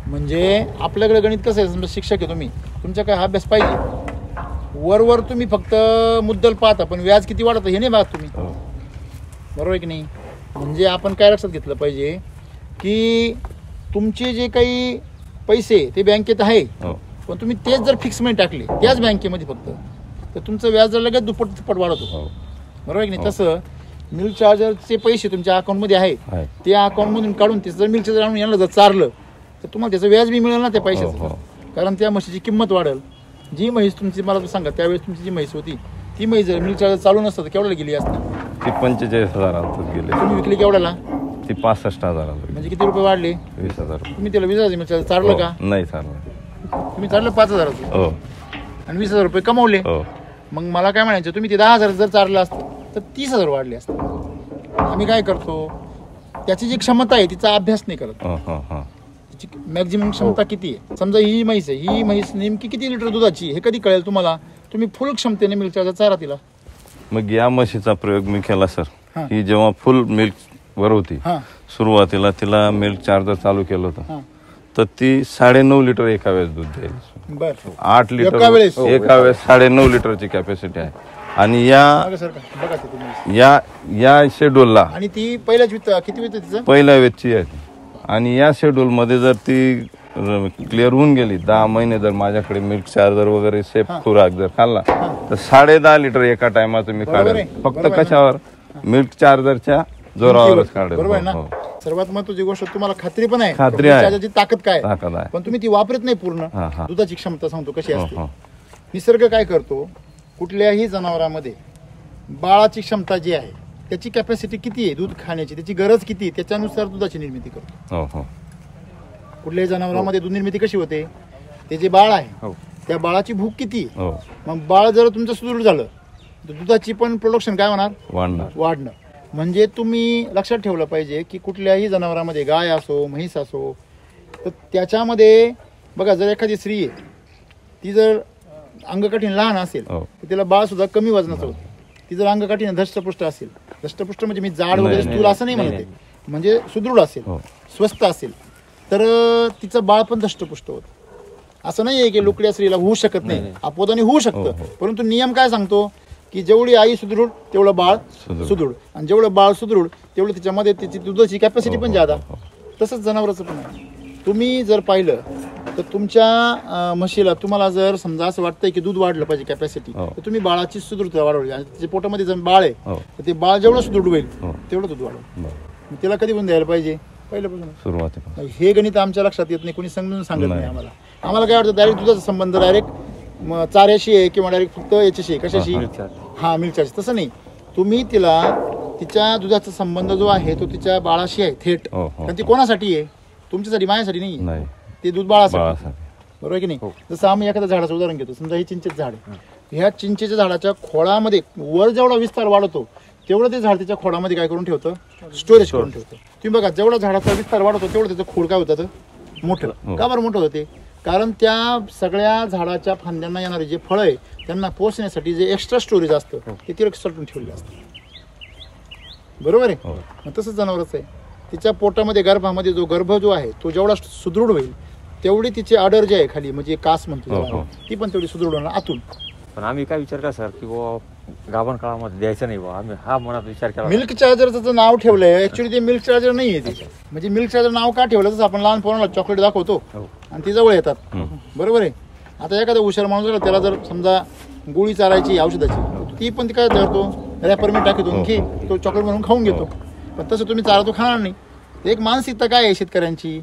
म्हणजे आपल्याकडे गणित कसं आहे, समजा शिक्षक आहे तुम्ही, तुमचा काय अभ्यास पाहिजे. वर तुम्ही फक्त मुद्दल पाहता, पण व्याज किती वाढतं हे नाही पाहत तुम्ही. बरोबर आहे की नाही? म्हणजे आपण काय लक्षात घेतलं पाहिजे की तुमचे जे काही पैसे ते बँकेत आहे, पण तुम्ही तेच जर फिक्स मध्ये टाकले त्याच बँकेमध्ये फक्त, तर तुमचं व्याज जर लगेच दुप्पट वाढतो. बरोबर आहे की नाही? तसं मिल्क चार्जरचे पैसे तुमच्या अकाउंटमध्ये आहे आहे. त्या अकाउंटमधून काढून त्याचं जर मिल्क चार्जर आणून यांना जर चारलं तर तुम्हाला त्याचं व्याज बी मिळेल ना त्या पैशाचं. कारण त्या म्हशीची किंमत वाढेल. जी म्हैस तुमची मला सांगा त्यावेळेस तुमची जी म्हैस होती ती म्हैस जर मिल्क चार्जर चालू नसतं तर केवढ्याला गेली असती? ती 45,000 गेले. तुम्ही विकली केवढ्याला? ती 65,000 म्हणजे किती रुपये वाढले? 20,000. तुम्ही त्याला 20,000 मिल्क चार्जर चारलं का? नाही चाललं. तुम्ही चारलं 5,000 हो आणि 20,000 रुपये कमवले. हो मग मला काय म्हणायचं, तुम्ही ते 10,000 जर चारलं असतं तर 30,000 वाढले असते. आम्ही काय करतो, त्याची जी क्षमता आहे तिचा अभ्यास नाही करत. हो हो हो तिची मॅक्झिमम क्षमता किती आहे. समजा ही म्हैस आहे, ही म्हैस नेमकी किती लिटर दुधाची हे कधी कळेल तुम्हाला? तुम्ही फुल क्षमतेने मिल्क चार्जर चारा तिला. मग या म्हशीचा प्रयोग मी केला सर. हा. ही जेव्हा फुल मिल्क वर होती हा सुरुवातीला तिला मिल्क चार्जर चालू केलं होतं हा तर ती 9.5 लिटर एका वेळेस दूध द्यायची. बर 8 लिटर एका वेळेस? एका वेळेस 9.5 लिटरची कॅपॅसिटी आहे. आणि या बघा सर का बघा ते तुम्ही. या शेड्यूलला आणि ती पहिल्याच किती वेळ तिचं? पहिल्या वेळची आहे ती. आणि या शेड्यूल मध्ये जर ती क्लिअर होऊन गेली 10 महिने जर माझ्याकडे मिल्क चार्जर वगैरे सेफ खुराक जर खाल्ला तर 10.5 लिटर एका टायमाचं मी बरोबर काढेल. आहे. फक्त बरोबर आहे. कशावर? मिल्क चार्जरच्या जोरावरच काढेल. बरोबर आहे ना. हो, हो. सर्वात महत्वाची गोष्ट तुम्हाला खात्री पण आहे, खात्री आहे. चार्जरची ताकद काय आहे. ताकद आहे. पण तुम्ही ती वापरत नाही पूर्ण. हा, हा. दुधाची क्षमता सांगतो कशी हो, असते. हो. निसर्ग काय करतो, कुठल्याही जनावरांमध्ये बाळाची क्षमता जी आहे त्याची कॅपॅसिटी किती आहे दूध खाण्याची, त्याची गरज किती आहे, त्याच्यानुसार दुधाची निर्मिती करतो. हो हो कुठल्याही जनावरांमध्ये दूध निर्मिती कशी होते, ते जे बाळ आहे त्या बाळाची भूक किती आहे. हो मग बाळ जर तुमचं सुदृढ झालं तर दुधाची पण प्रोडक्शन काय होणार? वाढणं. म्हणजे तुम्ही लक्षात ठेवलं पाहिजे की कुठल्याही जनावरांमध्ये गाय असो म्हैस असो तर त्याच्यामध्ये बघा, जर एखादी स्त्री आहे ती जर अंगकाठीने लहान असेल तर तिला बाळ सुद्धा कमी वजनाचं होतं. ती जर अंगकाठीने धष्टपुष्ट असेल, धष्टपुष्ट म्हणजे मी जाड वगैरे स्थूल असं नाही म्हणते, म्हणजे सुदृढ असेल, स्वस्थ असेल तर तिचं बाळ पण धष्टपुष्ट होतं. असं नाही आहे की लुकड्या स्त्रीला होऊ शकत नाही, अपवादाने होऊ शकतं. परंतु नियम काय सांगतो की जेवढी आई सुदृढ तेवढं बाळ सुदृढ, आणि जेवढं बाळ सुदृढ तेवढं तिच्यामध्ये त्याची दुधाची कॅपॅसिटी पण जादा. तसंच जनावरांचं पण आहे. तुम्ही जर पाहिलं तर तुमच्या म्हशीला तुम्हाला जर समजा असं वाटतंय की दूध वाढलं पाहिजे कॅपॅसिटी, तर तुम्ही बाळाची सुदृढता वाढवली. आणि त्याच्या पोटामध्ये जर बाळ आहे तर ते बाळ जेवढं सुदृढ होईल तेवढं दूध वाढवलं. तिला कधी पण द्यायला पाहिजे? पहिल्यापासून सुरुवातीला. हे गणित आमच्या लक्षात येत नाही, कोणी समजून सांगत नाही आम्हाला. आम्हाला काय वाटतं, डायरेक्ट दुधाचा संबंध डायरेक्ट चाऱ्याशी आहे किंवा डायरेक्ट फक्त याच्याशी आहे. कशाशी? हा मिल्क चार्ज. तसं नाही. तुम्ही तिला तिच्या दुधाचा संबंध जो आहे तो तिच्या बाळाशी आहे थेट. कारण ती कोणासाठी आहे? तुमच्यासाठी, माझ्यासाठी नाही. ते दूध बाळासाठी. बरोबर आहे की नाही? जसं आम्ही एखाद्या झाडाचं उदाहरण घेतो. समजा हे चिंचेचं झाड आहे. ह्या चिंचेच्या झाडाच्या खोडामध्ये वर जेवढा विस्तार वाढवतो तेवढं ते झाड त्याच्या खोडामध्ये काय करून ठेवतं? स्टोरेज करून ठेवतं. तुम्ही बघा, जेवढा झाडाचा विस्तार वाढवतो तेवढं त्याचं खोड काय होतं? मोठं. का बरं मोठं होतं ते? कारण त्या सगळ्या झाडाच्या फांद्यांना येणारे जे फळ आहे त्यांना पोचण्यासाठी जे एक्स्ट्रा स्टोरेज असतं ते तिला सटून ठेवलेलं असतं. बरोबर आहे? मग तसंच जनावरच आहे. तिच्या पोटामध्ये गर्भामध्ये जो गर्भ जो आहे तो जेवढा सुदृढ होईल तेवढी तिची आडर जी आहे खाली, म्हणजे कास म्हणतो ती पण तेवढी सुदृढ होणार आतून. पण आम्ही काय विचार करा सर की गाभण काळामध्ये द्यायचं नाही. आम्ही हा मनात विचार केला. मिल्क चार्जरचं नाव ठेवलंय, ऍक्च्युली ते मिल्क चार्जर नाहीये ते. म्हणजे मिल्क चार्जर नाव का ठेवलं? जसं आपण लहान पोरांना चॉकलेट दाखवतो आणि ती जवळ येतात. बरोबर आहे? आता एखादा हुशार माणूस त्याला जर समजा गोळी चारायची औषधाची, ती पण ती काय करतो? रॅपर मी टाकतो की तो चॉकलेट म्हणून खाऊन घेतो. पण तसं तुम्ही चारा तो खाणार नाही. एक मानसिकता काय आहे शेतकऱ्यांची?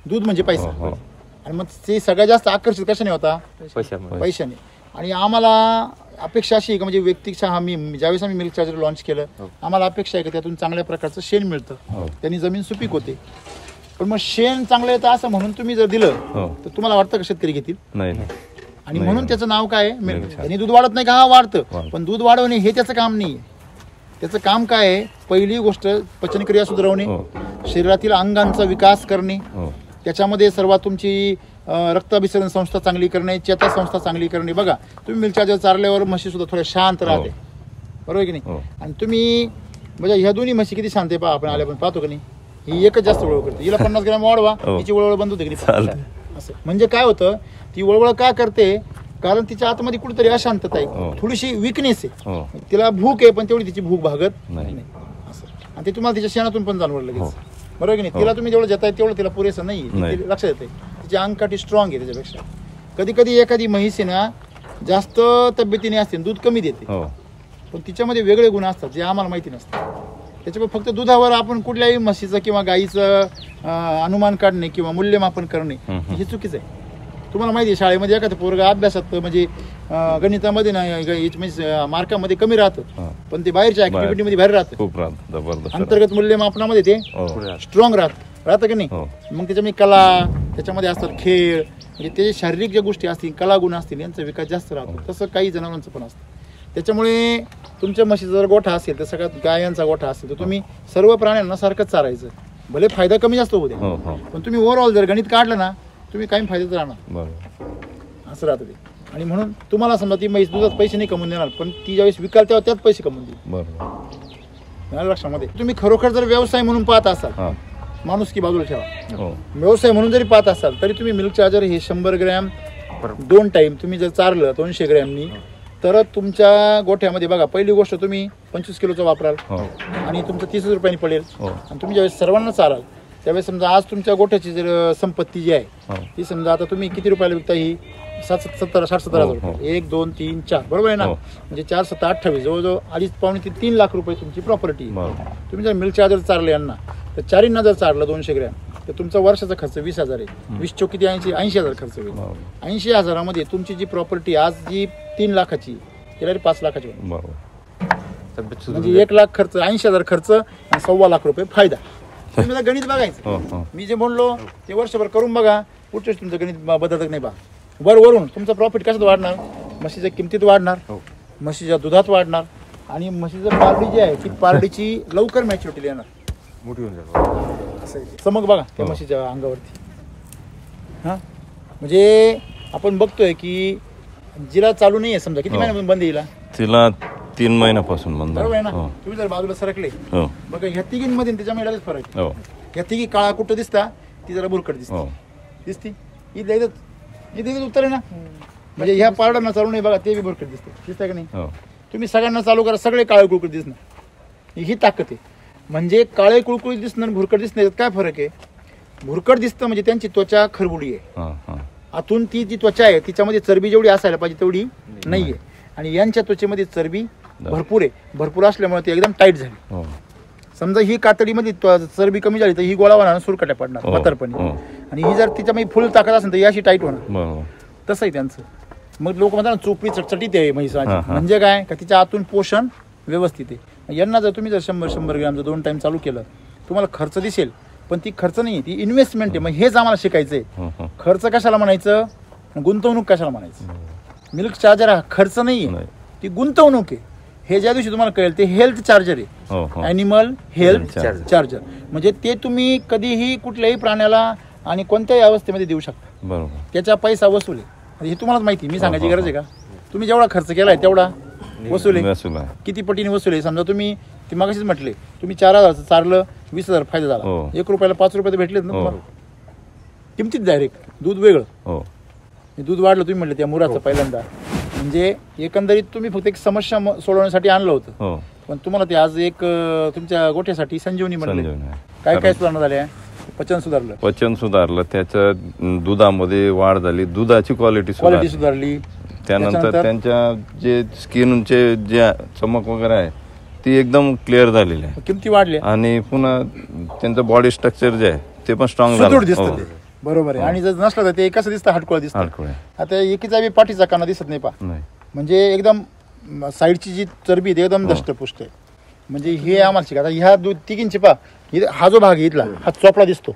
दूध म्हणजे पैसा. आणि मग ते सगळ्यात जास्त आकर्षित कशाने होता? पैशाने. आणि आम्हाला अपेक्षा अशी आहे की म्हणजे व्यक्तिशः ज्यावेळेस आम्ही मिल्क चार्जर लॉन्च केलं, आम्हाला अपेक्षा आहे की त्यातून चांगल्या प्रकारचं शेण मिळतं, त्यांनी जमीन सुपीक होते. पण मग शेण चांगलं येतं असं म्हणून तुम्ही जर दिलं तर तुम्हाला वाटतं का शेतकरी घेतील? नाही. आणि म्हणून त्याचं नाव काय आहे? त्यांनी दूध वाढत नाही का? हा वाढतं, पण दूध वाढवणे हे त्याचं काम नाही. त्याचं काम काय आहे? पहिली गोष्ट पचनक्रिया सुधारवणे, शरीरातील अंगांचा विकास करणे, त्याच्यामध्ये सर्वात तुमची रक्ताभिसरण संस्था चांगली करणे, चेता संस्था चांगली करणे. बघा, तुम्ही मिल्क चार्जर चारल्यावर म्हशी सुद्धा थोड्या शांत राहते. बरोबर की नाही? आणि तुम्ही म्हणजे ह्या दोन्ही म्हशी किती शांत आहे पहा. आपण आल्या पण पाहतो की नाही? ही एकच जास्त वळवळ करते. हिला 50 ग्रॅम वाढवा, हिची वळवळ बंद होते की नाही? असं म्हणजे काय होतं? ती वळवळ का करते? कारण तिच्या आतमध्ये कुठेतरी अशांतता आहे, थोडीशी विकनेस आहे. तिला भूक आहे पण तेवढी तिची भूक भागत नाही असं. आणि ते तुम्हाला तिच्या शेणातून पण जाणवलं लगेच. बरोबर की नाही? तिला तुम्ही जेवढं देताय तेवढं तिला पुरेसं नाही. लक्षात येते तिची अंगकाठी स्ट्रॉंग आहे त्याच्यापेक्षा. कधी कधी एखादी म्हैस आहे ना जास्त तब्येतीने असते, दूध कमी देते. पण तिच्यामध्ये वेगळे गुण असतात जे आम्हाला माहिती नसतात. त्याच्यामुळे फक्त दुधावर आपण कुठल्याही म्हशीचं किंवा गाईचं अनुमान काढणे किंवा मूल्यमापन करणे हे चुकीचं आहे. तुम्हाला माहिती आहे शाळेमध्ये एखादं पोरगा अभ्यासात म्हणजे गणितामध्ये म्हणजे मार्कामध्ये कमी राहतं, पण ते बाहेरच्या ऍक्टिव्हिटीमध्ये बाहेर राहतं. खूप राहत जबरदस्त. अंतर्गत मूल्यमापनामध्ये ते स्ट्रॉंग राहतं की नाही. मग त्याच्यामध्ये कला, त्याच्यामध्ये असतात खेळ, म्हणजे ते शारीरिक ज्या गोष्टी असतील, कलागुण असतील, यांचा विकास जास्त राहतो. तसं काही जनावरांचं पण असतं. त्याच्यामुळे तुमच्या म्हशीचा जर गोठा असेल तर सगळ्यात गायांचा गोठा असेल तर तुम्ही सर्व प्राण्यांना सारखंच चारायचं. भले फायदा कमी जास्त होऊ द्या, पण तुम्ही ओव्हरऑल जर गणित काढलं ना तुम्ही काही फायद्यात राहणार, असं राहतं ते. आणि म्हणून तुम्हाला समजा ती म्हैस दुधात पैसे नाही कमवून देणार, पण ती ज्यावेळेस विकाल तेव्हा त्यात पैसे कमवून देईल. लक्षामध्ये तुम्ही खरोखर जर व्यवसाय म्हणून पाहत असाल, माणूस की बाजूला ठेवा, व्यवसाय म्हणून जरी पाहत असाल तरी तुम्ही मिल्क चार्जर हे 100 ग्रॅम 2 टाइम तुम्ही जर चारलं 200 ग्रॅमनी तर तुमच्या गोठ्यामध्ये बघा, पहिली गोष्ट तुम्ही 25 किलोचा वापराल आणि तुमचं 30 रुपयांनी पडेल. आणि तुम्ही ज्यावेळेस सर्वांना चाराल त्यावेळेस समजा आज तुमच्या गोठ्याची जर संपत्ती जी आहे ती समजा आता तुम्ही किती रुपयाला विकता, ही 60-70 हजार रुपये, 1 2 3 4 बरोबर आहे ना. म्हणजे 4 7 28 जवळजवळ 2.5 ते 3 लाख रुपये तुमची प्रॉपर्टी. तुम्ही जर मिल्क चार्जर चारले यांना तर 4 जर चारलं 200 ग्रॅम तर तुमचा वर्षाचा खर्च 20,000 आहे. 20 चौकी 80,000 खर्च होईल. 80,000मध्ये तुमची जी प्रॉपर्टी आज जी 3 लाखाची तिला 5 लाखाची होईल. म्हणजे 1 लाख खर्च, 80,000 खर्च आणि 1.25 लाख रुपये फायदा. तुम्ही गणित बघायचं, मी जे म्हणलो ते वर्षभर करून बघा, कुठेच तुमचं गणित बदलत नाही. वरून तुमचं प्रॉफिट कशात वाढणार, म्हशीच्या किमतीत वाढणार, म्हशीच्या दुधात वाढणार, आणि म्हशीचं पारडी जी आहे ती पारडीची लवकर मॅच्युरिटी येणार, मोठी होऊन जाईल. असं चमक बघा त्या म्हशीच्या अंगावरती. हा म्हणजे आपण बघतोय की जिला चालू नाही आहे समजा, किती महिन्यापासून बंद येईल तिला 3 महिन्यापासून बंद. बरोबर आहे ना. तुम्ही जर बाजूला सरकले बघा, ह्या तिघींमध्ये त्याच्यामध्ये फरक आहे. ह्या तिघी काळा कुठं दिसता, ती जरा बुरकट दिसते. इथे उत्तर आहे ना. म्हणजे ह्या पारडांना चालू नाही बघा, ते बी बुरकट दिसतंय का नाही. तुम्ही सगळ्यांना चालू करा, सगळे काळे कुळकुळीत दिसणार, ही ताकद आहे. म्हणजे काळे कुळकुळीत दिसणार, भुरकट दिसणार, काय फरक आहे. भुरकट दिसतं म्हणजे त्यांची त्वचा खरबुडी आहे, आतून ती जी त्वचा आहे तिच्यामध्ये चरबी जेवढी असायला पाहिजे तेवढी नाहीये. आणि यांच्या त्वचेमध्ये चरबी भरपूर आहे, भरपूर असल्यामुळे ती एकदम टाईट झाली. समजा ही कातडीमध्ये चरबी कमी झाली तर ही गोळा होणार, सुरकट्या पडणार म्हातारपणी. आणि ही जर तिच्यामध्ये फुल ताकद असेल तर ही अशी टाईट होणार. तसं आहे त्यांचं. मग लोक म्हणतात ना चोपडी चटचटीत आहे म्हैसाची, म्हणजे काय का तिच्या आतून पोषण व्यवस्थित आहे. यांना जर तुम्ही जर 100 ग्रॅम जर 2 टाइम चालू केलं तुम्हाला खर्च दिसेल, पण ती खर्च नाही, ती इन्व्हेस्टमेंट आहे. मग हेच आम्हाला शिकायचंय, खर्च कशाला म्हणायचं, गुंतवणूक कशाला म्हणायचं. मिल्क चार्जर हा खर्च नाहीये, ती गुंतवणूक आहे. हे ज्या दिवशी तुम्हाला कळेल ते हेल्थ चार्जर आहे, ॲनिमल हेल्थ चार्जर. म्हणजे ते तुम्ही कधीही कुठल्याही प्राण्याला आणि कोणत्याही अवस्थेमध्ये देऊ शकता. बरोबर, त्याचा पैसा वसूल आहे. हे तुम्हालाच माहिती, मी सांगायची गरज आहे का. तुम्ही जेवढा खर्च केलाय तेवढा वसूल आहे. किती पटीने वसूल आहे. समजा तुम्ही ती मागाशीच म्हटले, तुम्ही 4,000 चारलं, 20,000 फायदा झाला. 1 रुपयाला 5 रुपये भेटलेत ना तुम्हाला किमतीत. डायरेक्ट दूध वेगळं, दूध वाढलं तुम्ही म्हटलं त्या मुराचं पहिल्यांदा. म्हणजे एकंदरीत तुम्ही फक्त एक समस्या सोडवण्यासाठी आणलं होतं, पण तुम्हाला ते आज एक तुमच्या गोठ्यासाठी संजीवनी म्हणले. काय काय सुधारणा झाल्या, पचन सुधारलं, त्याच्या दुधामध्ये वाढ झाली, दुधाची क्वालिटी सुधारली. त्यानंतर त्यांच्या जे स्किनचे जे चमक वगैरे आहे ती एकदम क्लिअर झालेली आहे, किमती वाढल्या, आणि पुन्हा त्यांचं बॉडी स्ट्रक्चर जे आहे ते पण स्ट्रॉंग झालं. बरोबर आहे. आणि जर नसलं तर ते कसं दिसतं, हटकोळ दिसतं. आता एकीचा बी पाठीचा काना दिसत नाही पा, म्हणजे एकदम साईडची जी चरबी ते एकदम दष्टपुष्ट आहे. म्हणजे हे आम्हाला शिका. आता ह्या तिघींची पा, हा जो भाग इथला हा चोपडा दिसतो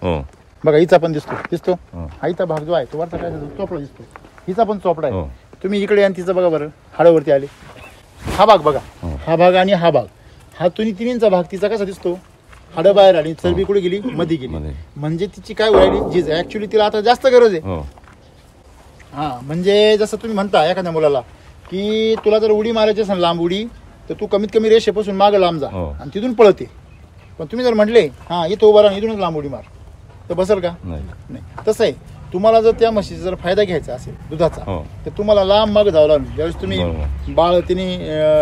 बघा, हिचा पण दिसतो. हा इथला भाग जो आहे तो वरचा काय चोपडा दिसतो, हिचा पण चोपडा आहे. तुम्ही इकडे आणि तिचं बघा बरं, हाडावरती आले, हा भाग बघा, हा भाग आणि हा भाग, हा तिन्हींचा भाग तिचा कसा दिसतो, हाडं बाहेर आली, चरबी कुठे गेली, मध्ये गेली. म्हणजे तिची काय व्हायली जीज, ऍक्च्युली तिला आता जास्त गरज आहे. हा म्हणजे जसं तुम्ही म्हणता एखाद्या मुलाला की तुला जर उडी मारायची असेल लांब उडी, तर तू कमीत कमी रेषेपासून मागं लांब जा आणि तिथून पळते. पण तुम्ही जर म्हटले हा इथं उभा राहा इथूनच लांब उडी मार, तर बसेल का, नाही. तसं आहे, तुम्हाला जर त्या म्हशीचा जर फायदा घ्यायचा असेल दुधाचा, तर तुम्हाला लांब मागं जावं लागेल. ज्यावेळेस तुम्ही बाळ तिने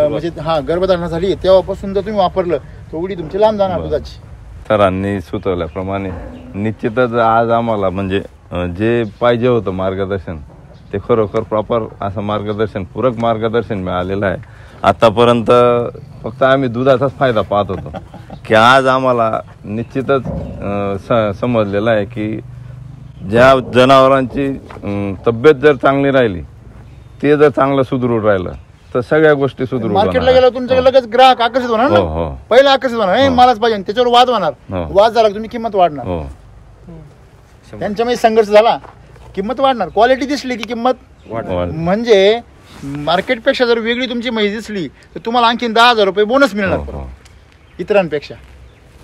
म्हणजे गर्भधारणा झाली तेव्हापासून जर तुम्ही वापरलं तर उडी तुमची लांब जाणार दुधाची. सरांनी सुचवल्याप्रमाणे निश्चितच आज आम्हाला म्हणजे जे पाहिजे होतं मार्गदर्शन ते खरोखर प्रॉपर असं मार्गदर्शन, पूरक मार्गदर्शन मिळालेलं आहे. आतापर्यंत फक्त आम्ही दुधाचाच फायदा पाहत होतो की आज आम्हाला निश्चितच समजलेलं आहे की ज्या जनावरांची तब्येत जर चांगली राहिली, ते जर चांगलं सुदृढ राहिलं तर सगळ्या गोष्टी सुदृढ मार्केटला गेल्यावर तुमच्याकडे लगेच ग्राहक आकर्षित होणार हो, ना. हो. पहिला आकर्षित होणार हे मलाच पाहिजे, त्याच्यावर वाद होणार. हो. वाद झाला की तुम्ही किंमत वाढणार, हो त्यांच्यामध्ये संघर्ष झाला किंमत वाढणार. क्वालिटी दिसली की किंमत वाढ. म्हणजे मार्केटपेक्षा जर वेगळी तुमची म्हैस दिसली तर तुम्हाला आणखीन 10,000 रुपये बोनस मिळणार हो, हो. इतरांपेक्षा.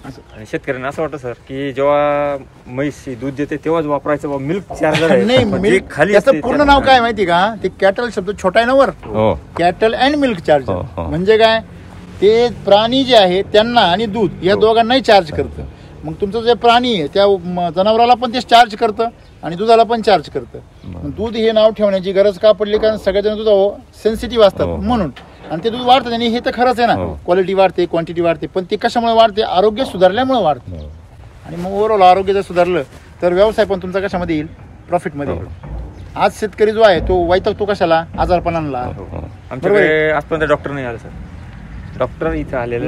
आणि शेतकऱ्यांना असं वाटतं सर की जेव्हा म्हैस दूध देते तेव्हाच वापरायचं मिल्क चार्जर नाही, milk- खाली त्याचं असते, पूर्ण नाव काय माहिती का? ते कॅटल शब्द छोटा आहे ना वर, हो कॅटल अँड मिल्क चार्जर. हो, हो. म्हणजे काय, ते प्राणी जे आहे त्यांना आणि दूध या दोघांनाही चार्ज करतं. मग तुमचं जे प्राणी आहे त्या जनावराला पण ते चार्ज करतं आणि दुधाला पण चार्ज करतं. मग दूध हे नाव ठेवण्याची गरज का पडली? कारण सगळेजण दुधावर सेन्सिटिव्ह असतात हो. म्हणून. आणि ते दूध वाढतं आणि हे तर खरंच आहे ना, हो. क्वालिटी वाढते, क्वांटिटी वाढते, पण ते कशामुळे वाढते? आरोग्य सुधारल्यामुळे वाढते. हो. आणि मग ओव्हरऑल आरोग्य जर सुधारलं तर व्यवसाय पण तुमचा कशामध्ये येईल? प्रॉफिटमध्ये येईल. आज शेतकरी जो आहे तो वैतागतो कशाला? आजारपणाला. आमच्याकडे आजपर्यंत डॉक्टर नाही आले सर. डॉक्टर इथे आलेले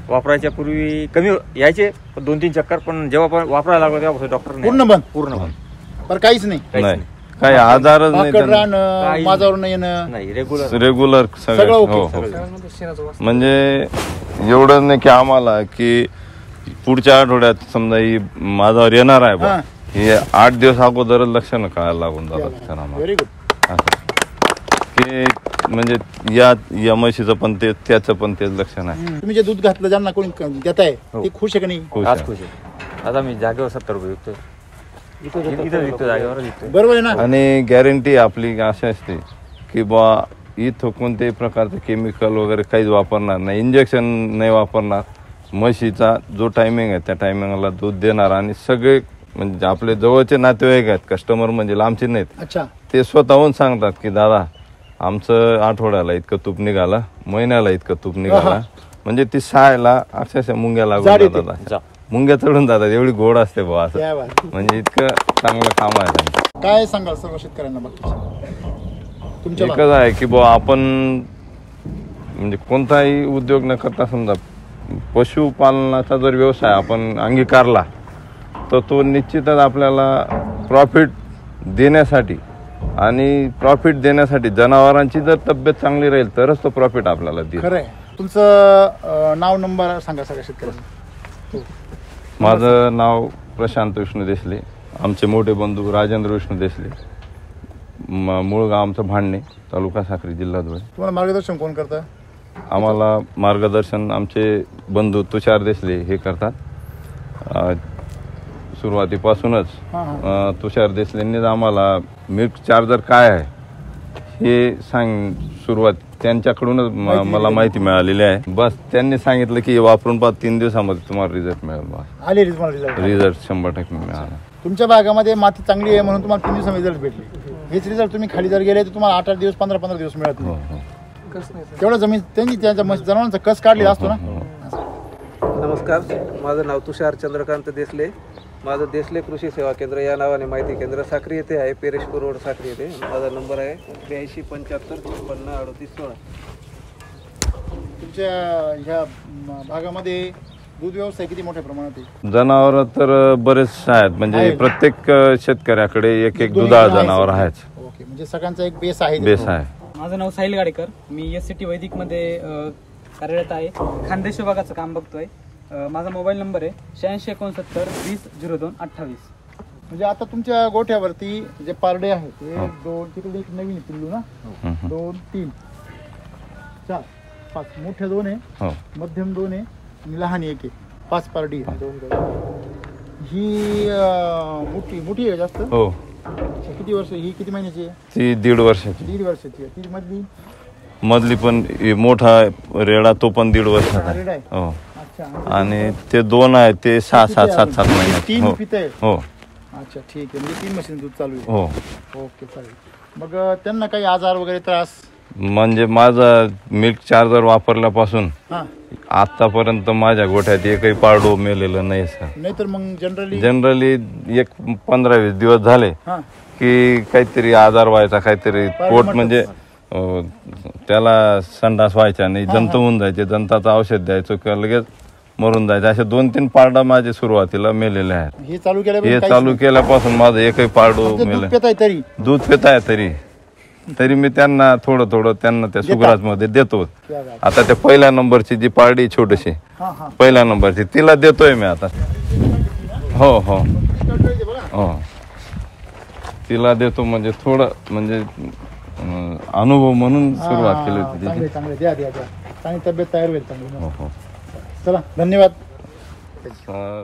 वापरायच्या पूर्वी कमी यायचे 2-3 चक्कर, पण जेव्हा पण वापरायला लागलो तेव्हा डॉक्टर पूर्ण बंद पण काहीच नाही. नाही, काही आजारच नाही भाकड त्यांना. राहणं, माझावर नाही येणं, नाही रेग्युलर रेग्युलर सगळं ओके. हो, हो. म्हणजे एवढं नाही की आम्हाला की पुढच्या आठवड्यात समजा ही माझ्यावर येणार आहे बा, हा. हे 8 दिवस अगोदरच लक्षणं कळायला लागून जातात सर आम्हाला. Very good. की म्हणजे या म्हशीचं पण ते त्याचं पण तेच लक्षण आहे. तुम्ही जे दूध घातलं ज्यांना कोणी देताय ते खुश आहे का नाही? खुश आज आहे. खुश आहे. आता मी जागेवर 70 रुपये विकतो. इथं विकतो, जागेवर विकतो. बरोबर आहे ना? आणि गॅरंटी आपली अशी असते की बा इथं कोणत्याही प्रकारचं केमिकल वगैरे काहीच वापरणार नाही, इंजेक्शन नाही वापरणार. म्हशीचा जो टायमिंग आहे त्या टायमिंगला दूध देणार. आणि सगळे म्हणजे आपले जवळचे नातेवाईक आहेत, कस्टमर म्हणजे लांबचे नाहीत, अच्छा. ते स्वतःहून सांगतात की दादा आमचं आठवड्याला इतकं तूप निघाला, महिन्याला इतकं तूप निघाला. म्हणजे ती सायला अक्षरशः मुंग्या लागून जाड येते. जातात, मुंग्या चढून जातात, एवढी गोड असते बुवा असं. क्या बात. म्हणजे इतकं चांगलं काम आहे त्यांचं. काय सांगाल सर्व शेतकऱ्यांना बाकीच्या तुमच्या एकच आहे की बुवा आपण म्हणजे कोणताही उद्योग न करता समजा पशुपालनाचा जर व्यवसाय आपण अंगीकारला तर तो निश्चितच आपल्याला प्रॉफिट देण्यासाठी आणि प्रॉफिट देण्यासाठी जनावरांची जर तब्येत चांगली राहील तरच तो प्रॉफिट आपल्याला देईल. खरं आहे. तुमचं नाव नंबर सांगा सगळ्या शेतकऱ्यांना. माझं नाव प्रशांत विष्णू देसले, आमचे मोठे बंधू राजेंद्र विष्णू देसले, मूळ गाव आमचं भांडणे, तालुका साक्री, जिल्हा धुळे. तुम्हाला मार्गदर्शन कोण करतं? आम्हाला मार्गदर्शन आमचे बंधू तुषार देसले हे करतात. सुरुवातीपासूनच तुषार देसलेंनीच आम्हाला मिल्क चार्जर काय आहे हे सुरुवात त्यांच्याकडूनच मला माहिती मिळालेली आहे. बस त्यांनी सांगितलं की वापरून 3 दिवसामध्ये तुम्हाला रिझल्ट मिळेल. बस आले रिझल्ट. रिझल्ट 100% मिळाला. तुमच्या भागामध्ये माती चांगली आहे म्हणून तुम्हाला 3 दिवसामध्ये रिझल्ट भेटले. हेच रिझल्ट तुम्ही खाली जर गेले तर तुम्हाला 8-8 दिवस 15-15 दिवस मिळत हो, नाही. हो. तेवढं जमीन त्यांनी त्यांच्या जनावरांचा कस काढलेला असतो ना. नमस्कार, माझं नाव तुषार चंद्रकांत देसले. माझं देसले कृषी सेवा केंद्र या नावाने माहिती केंद्र साक्री येथे आहे, पेरेशपूर रोड साक्री येथे. माझा नंबर आहे 8275 तुमच्या ह्या भागामध्ये दूध व्यवसाय किती मोठ्या प्रमाणात आहे? जनावर तर बरेच आहेत, म्हणजे प्रत्येक शेतकऱ्याकडे एक दुधाळ जनावर आहेच. ओके, म्हणजे सगळ्यांचा एक बेस आहे. बेस आहे. माझं नाव साहिल गाडेकर, मी SCT वैदिक मध्ये कार्यरत आहे. खानदेश विभागाचं काम बघतोय. माझा मोबाईल नंबर आहे 8669 20 02 28. म्हणजे आता तुमच्या गोठ्यावरती जे पारडे आहेत ते 2 तिकडे एक नवीन पिल्लू ना, 2 3 4 5 मोठ्या 2 आहे, मध्यम 2 आहे आणि लहान 1 आहे. 5 पारडी ही मोठी आहे जास्त. हो. किती वर्ष ही? किती महिन्याची आहे? ती 1.5 वर्षाची. 1.5 वर्षाची आहे. ती मधली पण मोठा रेडा तो पण 1.5 वर्षाचा रेडा आहे. हो. अच्छा. आणि ते 2 आहे ते 6-7 महिन्याचे. 3 पिते आहे. हो. अच्छा, ठीक आहे. म्हणजे 3 मशीन दूध चालू आहे. हो. ओके, चालेल. मग त्यांना काही आजार वगैरे त्रास? म्हणजे माझा मिल्क चार्जर वापरल्यापासून हा, आतापर्यंत माझ्या गोठ्यात एकही पारडो मेलेलं नाही सर. नाहीतर मग जनरली एक 15-20 दिवस झाले हा की काहीतरी आजार व्हायचा, काहीतरी पोट म्हणजे त्याला संडास व्हायच्या नाही, जंत होऊन जायचे, जंताचं औषध द्यायचं किंवा लगेच मरून जायचं. असे 2-3 पारडा माझे सुरुवातीला मेलेले आहेत. हे चालू केल्यापासून हे काहीच चालू नाही. केल्यापासून माझं एकही पारडू फक्त दूध मेलं. पिताय तरी दूध पिताय तरी मी त्यांना थोडं त्यांना त्या सुग्रास मध्ये देतो. क्या बात. आता त्या पहिल्या नंबरची जी पारडी छोटीशी हा हा पहिल्या नंबरची तिला देतोय मी आता. हो हो हो तिला देतो, म्हणजे थोडं म्हणजे अनुभव म्हणून सुरुवात केली होती चांगले त्याची. चांगले द्या द्या द्या. चांगली तब्येत तयार होईल चांगली. हो हो चला धन्यवाद. अं,